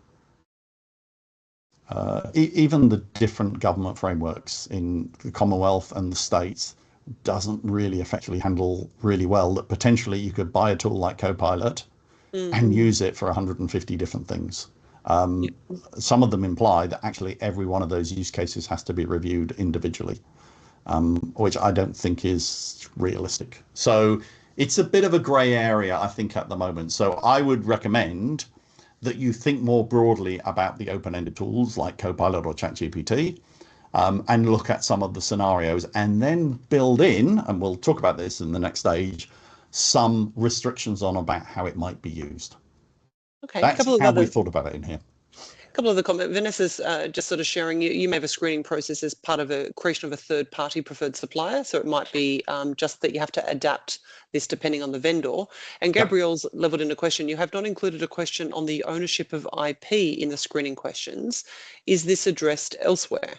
even the different government frameworks in the Commonwealth and the states doesn't really effectively handle really well that potentially you could buy a tool like Copilot and use it for 150 different things. Some of them imply that actually every one of those use cases has to be reviewed individually, which I don't think is realistic. So it's a bit of a gray area, I think, at the moment. So I would recommend that you think more broadly about the open-ended tools like Copilot or ChatGPT, and look at some of the scenarios and then build in, and we'll talk about this in the next stage, some restrictions on about how it might be used. Okay, That's how we thought about it in here. A couple of the comments. Vanessa's just sort of sharing, you may have a screening process as part of a creation of a third-party preferred supplier. So it might be just that you have to adapt this depending on the vendor. And Gabrielle's leveled in a question. You have not included a question on the ownership of IP in the screening questions. Is this addressed elsewhere?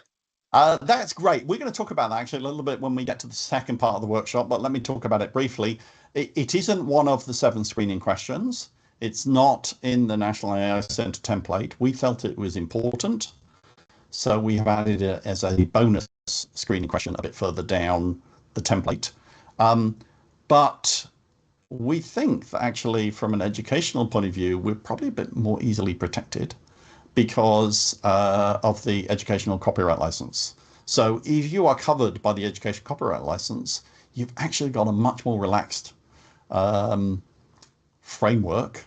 That's great. We're going to talk about that actually a little bit when we get to the second part of the workshop, but let me talk about it briefly. It isn't one of the 7 screening questions. It's not in the National AI Centre template. We felt it was important, so we have added it as a bonus screening question a bit further down the template. But we think that actually from an educational point of view, we're probably a bit more easily protected because of the educational copyright license. So if you are covered by the education copyright license, you've actually got a much more relaxed framework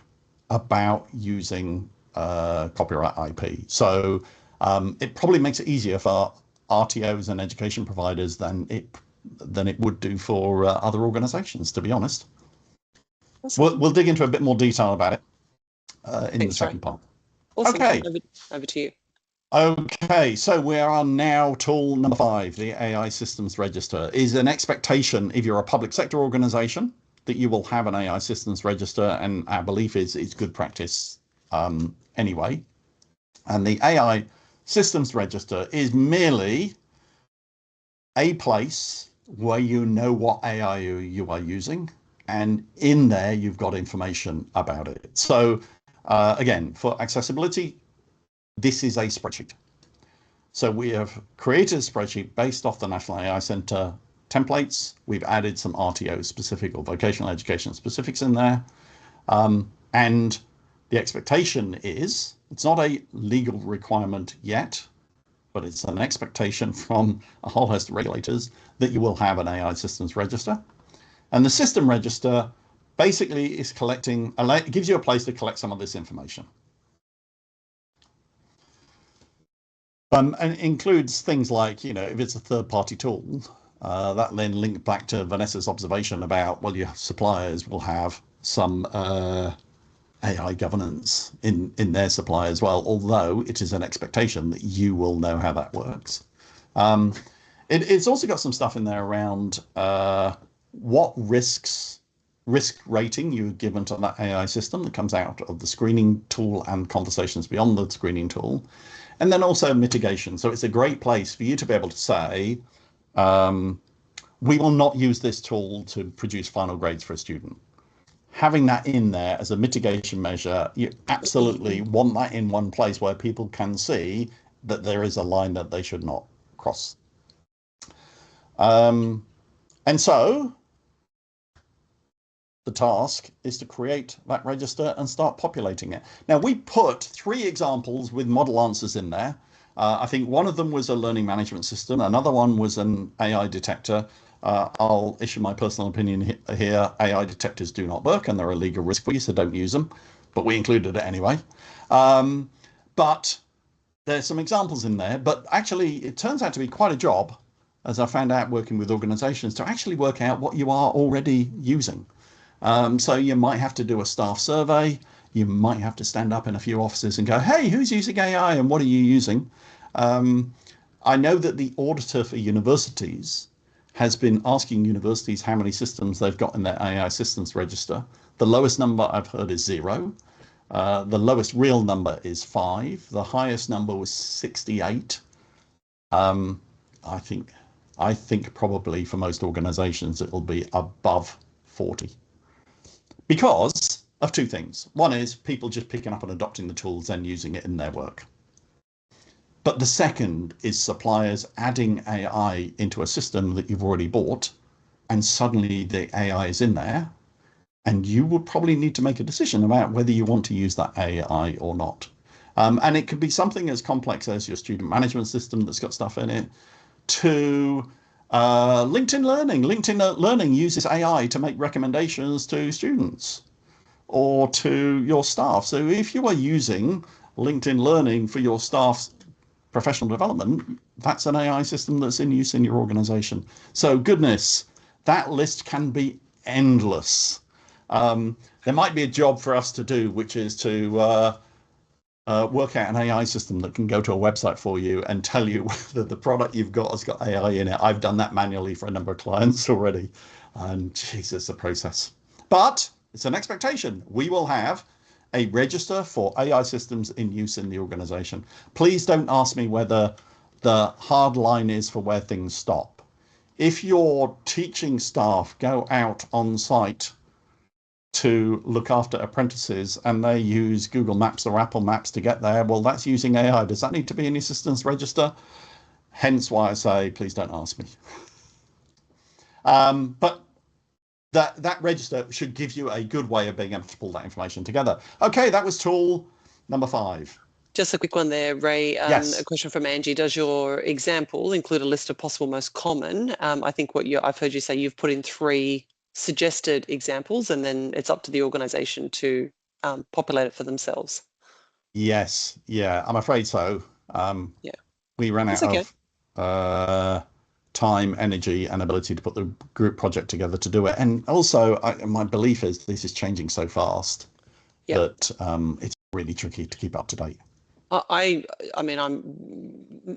about using copyright IP. So it probably makes it easier for RTOs and education providers than it would do for other organizations, to be honest. Awesome. We'll dig into a bit more detail about it in the second part. Awesome. Okay. Over to you. Okay, so we are now tool number 5, the AI Systems Register. Is an expectation if you're a public sector organization that you will have an AI Systems Register, and our belief is it's good practice anyway. And the AI Systems Register is merely a place where you know what AI you are using, and in there you've got information about it. So again, for accessibility, this is a spreadsheet. So we have created a spreadsheet based off the National AI Centre templates. We've added some RTO specific or vocational education specifics in there. And the expectation is, it's not a legal requirement yet, but it's an expectation from a whole host of regulators that you will have an AI Systems Register. And the System Register basically is collecting, it gives you a place to collect some of this information. And includes things like, if it's a third-party tool, that then linked back to Vanessa's observation about, well, your suppliers will have some AI governance in their supply as well, although it is an expectation that you will know how that works. It's also got some stuff in there around what risks risk rating you're given to that AI system that comes out of the screening tool and conversations beyond the screening tool. And then also mitigation. So it's a great place for you to be able to say, we will not use this tool to produce final grades for a student. Having that in there as a mitigation measure, you absolutely want that in one place where people can see that there is a line that they should not cross. And so the task is to create that register and start populating it. Now, we put 3 examples with model answers in there. I think one of them was a learning management system. Another one was an AI detector. I'll issue my personal opinion here. AI detectors do not work and they're a legal risk for you, so don't use them. But we included it anyway. But there's some examples in there. But actually, it turns out to be quite a job, as I found out working with organizations, to actually work out what you are already using. So you might have to do a staff survey. You might have to stand up in a few offices and go, hey, who's using AI and what are you using? I know that the auditor for universities has been asking universities how many systems they've got in their AI systems register. The lowest number I've heard is 0. The lowest real number is 5. The highest number was 68. I think probably for most organizations, it'll be above 40. Because of 2 things. One is people just picking up and adopting the tools and using it in their work. But the second is suppliers adding AI into a system that you've already bought, and suddenly the AI is in there, and you would probably need to make a decision about whether you want to use that AI or not. And it could be something as complex as your student management system that's got stuff in it, to LinkedIn Learning. LinkedIn Learning uses AI to make recommendations to students or to your staff. So if you are using LinkedIn Learning for your staff's professional development, that's an AI system that's in use in your organization. So goodness, that list can be endless. There might be a job for us to do, which is to work out an AI system that can go to a website for you and tell you whether the product you've got has got AI in it. I've done that manually for a number of clients already. And Jesus, the process. But it's an expectation. We will have a register for AI systems in use in the organization. Please don't ask me whether the hard line is for where things stop. If your teaching staff go out on site to look after apprentices and they use Google Maps or Apple Maps to get there, well, that's using AI. Does that need to be in your systems register? Hence why I say, please don't ask me. But that register should give you a good way of being able to pull that information together. Okay, that was tool number 5. Just a quick one there, Ray. Yes. A question from Angie. Does your example include a list of possible most common? I think I've heard you say you've put in 3 suggested examples, and then it's up to the organization to populate it for themselves. Yes. Yeah, I'm afraid so. Yeah. We ran out okay. of time, energy, and ability to put the group project together to do it. And also, my belief is this is changing so fast that it's really tricky to keep up to date. I mean, I'm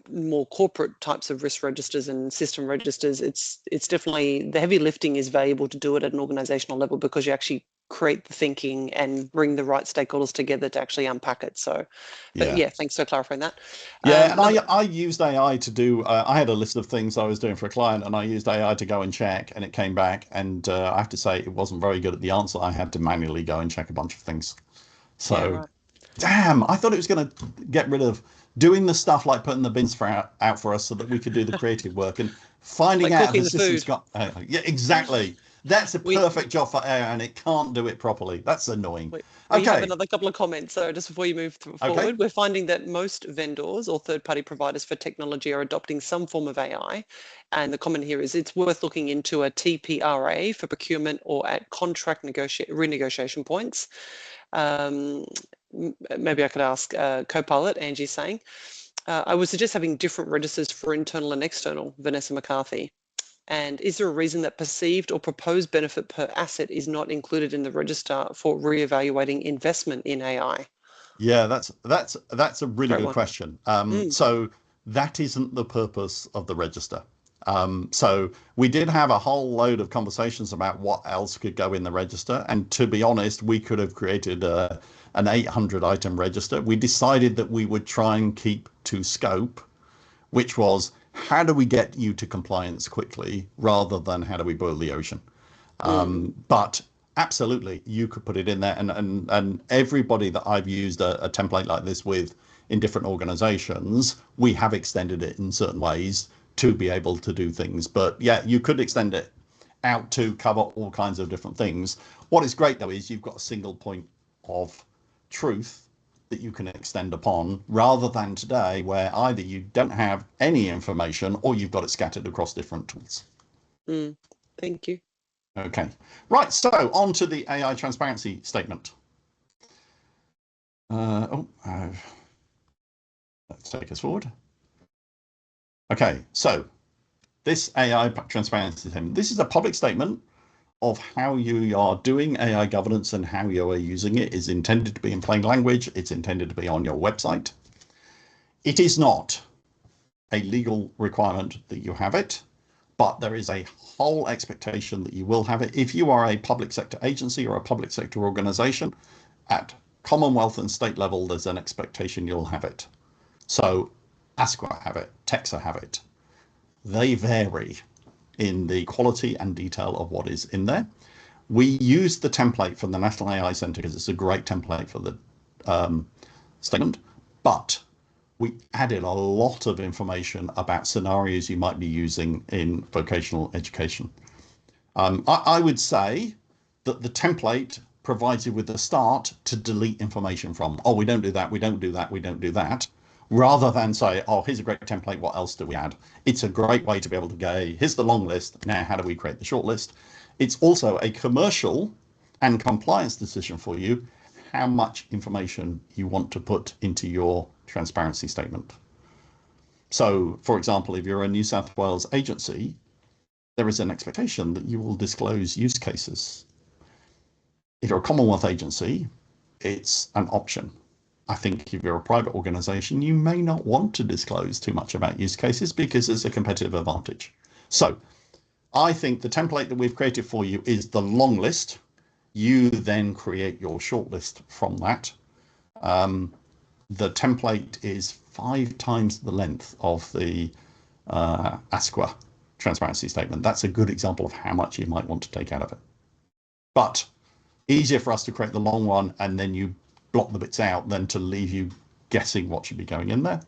more corporate types of risk registers and system registers. It's definitely, the heavy lifting is valuable to do it at an organizational level because you actually create the thinking and bring the right stakeholders together to actually unpack it. So, but yeah, thanks for clarifying that. Yeah, and I used AI to do, I had a list of things I was doing for a client and I used AI to go and check and it came back and I have to say it wasn't very good at the answer. I had to manually go and check a bunch of things. So, damn, I thought it was going to get rid of doing the stuff like putting the bins out for us so that we could do the creative work and finding out if the system's got, yeah, exactly. That's a perfect job for AI and it can't do it properly. That's annoying. We have another couple of comments. So just before you move forward, we're finding that most vendors or third-party providers for technology are adopting some form of AI. And the comment here is it's worth looking into a TPRA for procurement or at contract renegotiation points. Maybe I could ask Copilot, Angie's saying. I would suggest having different registers for internal and external, Vanessa McCarthy. And is there a reason that perceived or proposed benefit per asset is not included in the register for reevaluating investment in AI? Yeah, that's a really good question. So that isn't the purpose of the register. So we did have a whole load of conversations about what else could go in the register. And to be honest, we could have created an 800 item register. We decided that we would try and keep to scope, which was how do we get you to compliance quickly rather than how do we boil the ocean? But absolutely, you could put it in there. And everybody that I've used a template like this with in different organizations, we have extended it in certain ways to be able to do things. But yeah, you could extend it out to cover all kinds of different things. What is great though is you've got a single point of truth that you can extend upon, rather than today where either you don't have any information or you've got it scattered across different tools. Thank you. Okay, right, so on to the AI transparency statement. Let's take us forward. Okay, so this AI transparency statement, this is a public statement of how you are doing AI governance and how you are using it. Is intended to be in plain language. It's intended to be on your website. It is not a legal requirement that you have it, but there is a whole expectation that you will have it. If you are a public sector agency or a public sector organization at Commonwealth and state level, there's an expectation you'll have it. So ASQA have it, TEXA have it. They vary in the quality and detail of what is in there. We used the template from the National AI Centre because it's a great template for the statement, but we added a lot of information about scenarios you might be using in vocational education. I would say that the template provides you with a start to delete information from. Oh, we don't do that, we don't do that, we don't do that. Rather than say, oh, here's a great template, what else do we add? It's a great way to be able to go, here's the long list, now how do we create the short list? It's also a commercial and compliance decision for you, how much information you want to put into your transparency statement. So, for example, if you're a New South Wales agency, there is an expectation that you will disclose use cases. If you're a Commonwealth agency, it's an option. I think if you're a private organization, you may not want to disclose too much about use cases because it's a competitive advantage. So I think the template that we've created for you is the long list. You then create your short list from that. The template is 5 times the length of the ASQA transparency statement. That's a good example of how much you might want to take out of it. But easier for us to create the long one and then you block the bits out than to leave you guessing what should be going in there.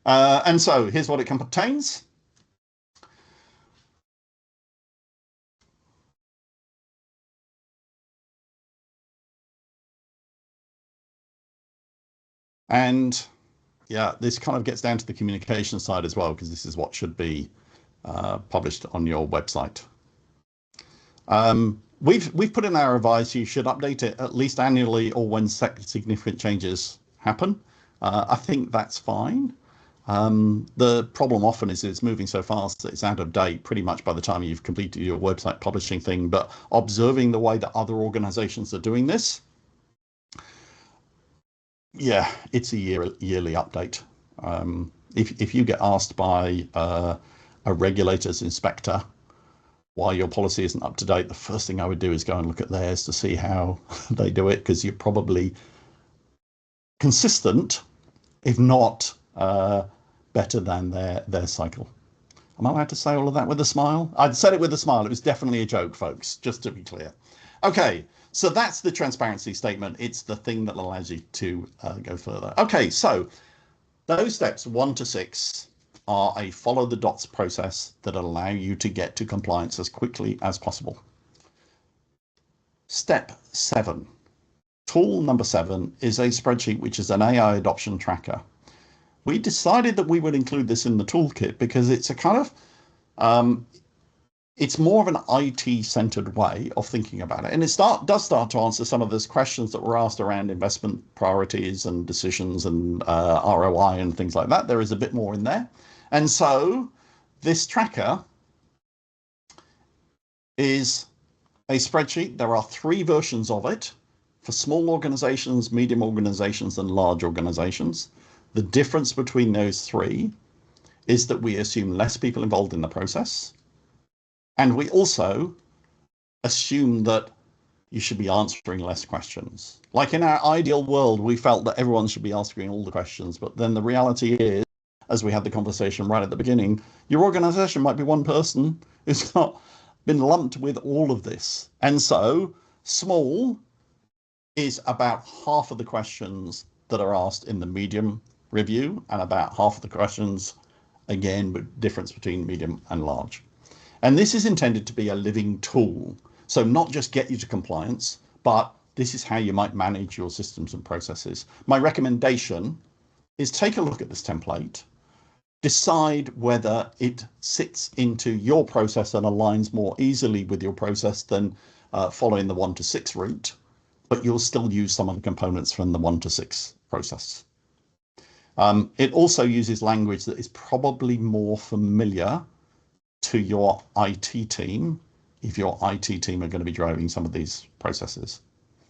And so here's what it contains. And yeah, this kind of gets down to the communication side as well, because this is what should be published on your website. We've put in our advice, you should update it at least annually or when significant changes happen. I think that's fine. The problem often is it's moving so fast that it's out of date pretty much by the time you've completed your website publishing thing. But observing the way that other organizations are doing this, yeah, it's a yearly update. If you get asked by a regulator's inspector why your policy isn't up to date, the first thing I would do is go and look at theirs to see how they do it, because you're probably consistent, if not better than their cycle. Am I allowed to say all of that with a smile? I'd said it with a smile. It was definitely a joke, folks, just to be clear. Okay, so that's the transparency statement. It's the thing that allows you to go further. Okay, so those steps 1 to 6 are a follow the dots process that allow you to get to compliance as quickly as possible. Step 7, tool number 7 is a spreadsheet, which is an AI adoption tracker. We decided that we would include this in the toolkit because it's a kind of, it's more of an IT-centered way of thinking about it. And it does start to answer some of those questions that were asked around investment priorities and decisions and ROI and things like that. There is a bit more in there. And so this tracker is a spreadsheet. There are 3 versions of it for small organizations, medium organizations, and large organizations. The difference between those 3 is that we assume less people involved in the process. And we also assume that you should be answering less questions. Like in our ideal world, we felt that everyone should be answering all the questions. But then the reality is, as we had the conversation right at the beginning, your organization might be one person who's not been lumped with all of this. And so small is about half of the questions that are asked in the medium review and about half of the questions, again, with difference between medium and large. And this is intended to be a living tool. So not just get you to compliance, but this is how you might manage your systems and processes. My recommendation is take a look at this template, decide whether it sits into your process and aligns more easily with your process than following the 1 to 6 route, but you'll still use some of the components from the 1 to 6 process. It also uses language that is probably more familiar to your IT team, if your IT team are going to be driving some of these processes.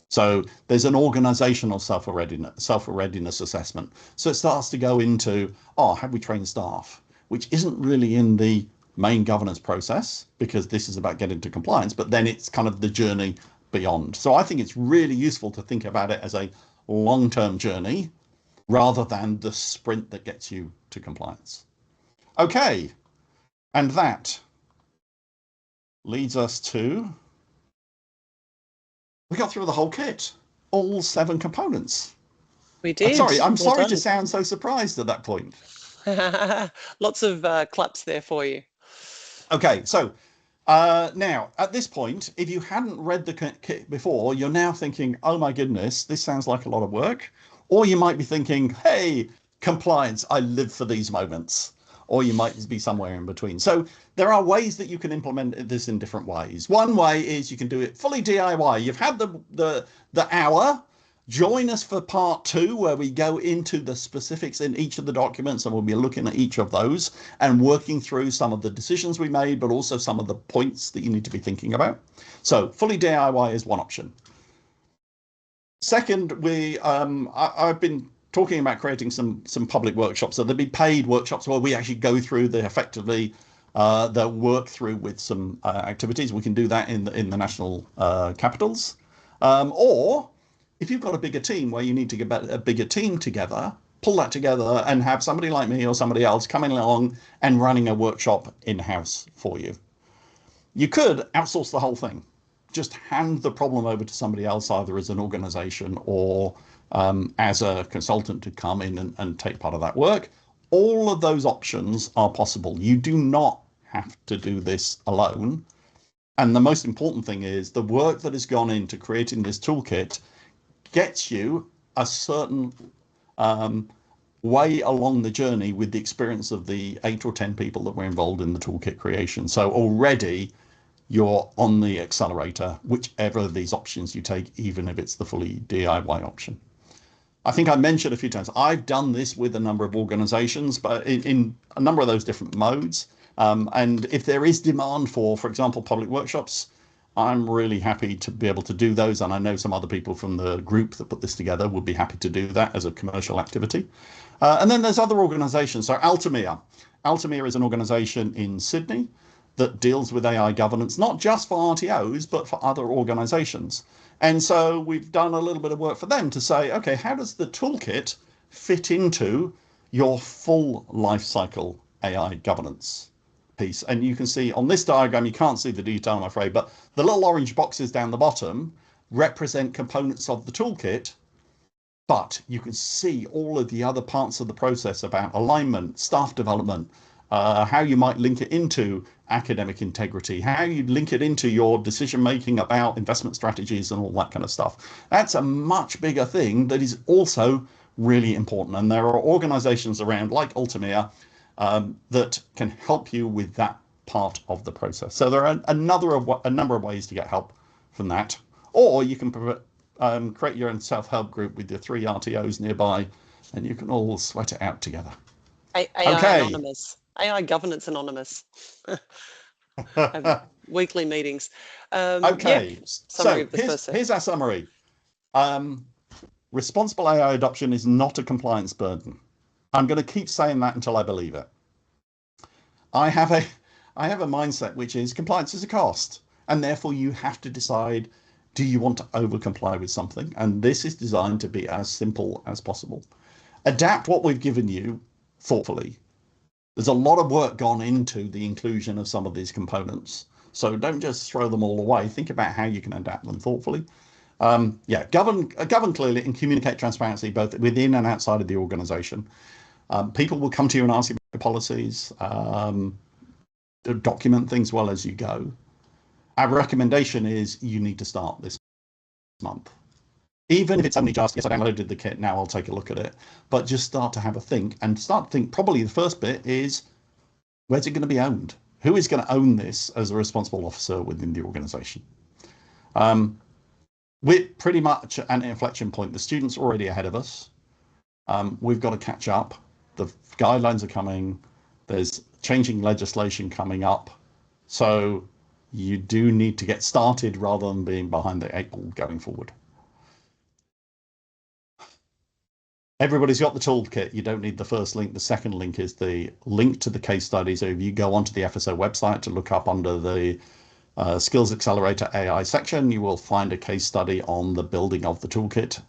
So there's an organizational self-readiness assessment. So it starts to go into, have we trained staff, which isn't really in the main governance process, because this is about getting to compliance, but then it's kind of the journey beyond. So I think it's really useful to think about it as a long-term journey rather than the sprint that gets you to compliance. Okay, and that leads us to, we got through the whole kit, all 7 components. We did. I'm sorry to sound so surprised at that point. Lots of claps there for you. Okay, so now at this point, if you hadn't read the kit before, you're now thinking, oh my goodness, this sounds like a lot of work. Or you might be thinking, hey, compliance, I live for these moments. Or you might be somewhere in between. So there are ways that you can implement this in different ways. One way is you can do it fully DIY. You've had the hour. Join us for part 2, where we go into the specifics in each of the documents, and we'll be looking at each of those and working through some of the decisions we made, but also some of the points that you need to be thinking about. So fully DIY is one option. Second, I've been talking about creating some public workshops. So there'll be paid workshops where we actually go through the work through with some activities. We can do that in the national capitals, or if you've got a bigger team where you need to get a bigger team together, pull that together and have somebody like me or somebody else coming along and running a workshop in-house for you. You could outsource the whole thing. Just hand the problem over to somebody else, either as an organization or as a consultant, to come in and take part of that work. All of those options are possible. You do not have to do this alone. And the most important thing is the work that has gone into creating this toolkit gets you a certain way along the journey with the experience of the 8 or 10 people that were involved in the toolkit creation. So already you're on the accelerator, whichever of these options you take, even if it's the fully DIY option. I think I mentioned a few times, I've done this with a number of organizations, but in a number of those different modes. And if there is demand for example, public workshops, I'm really happy to be able to do those. And I know some other people from the group that put this together would be happy to do that as a commercial activity. And then there's other organizations. So Altamir is an organization in Sydney that deals with AI governance, not just for RTOs, but for other organizations. And so we've done a little bit of work for them to say, okay, how does the toolkit fit into your full life cycle AI governance piece? And you can see on this diagram, you can't see the detail, I'm afraid, but the little orange boxes down the bottom represent components of the toolkit, but you can see all of the other parts of the process about alignment, staff development, how you might link it into academic integrity, how you link it into your decision making about investment strategies and all that kind of stuff. That's a much bigger thing that is also really important. And there are organizations around like Altamir that can help you with that part of the process. So there are a number of ways to get help from that. Or you can create your own self-help group with your 3 RTOs nearby, and you can all sweat it out together. AI okay. Anonymous. AI Governance Anonymous. Weekly meetings. Okay, yeah, so here's our summary. Responsible AI adoption is not a compliance burden. I'm going to keep saying that until I believe it. I have a mindset which is compliance is a cost, and therefore you have to decide, do you want to over comply with something? And this is designed to be as simple as possible. Adapt what we've given you thoughtfully. There's a lot of work gone into the inclusion of some of these components, so don't just throw them all away. Think about how you can adapt them thoughtfully. Yeah, govern clearly and communicate transparency both within and outside of the organization. People will come to you and ask you for policies, document things well as you go. Our recommendation is you need to start this month. Even if it's only just, yes, I downloaded the kit, now I'll take a look at it. But just start to have a think, and start to think, probably the first bit is, where's it going to be owned? Who is going to own this as a responsible officer within the organization? We're pretty much at an inflection point. The students are already ahead of us. We've got to catch up. The guidelines are coming. There's changing legislation coming up. So you do need to get started rather than being behind the 8 ball going forward. Everybody's got the toolkit. You don't need the first link. The second link is the link to the case study. So if you go onto the FSO website to look up under the Skills Accelerator AI section, you will find a case study on the building of the toolkit.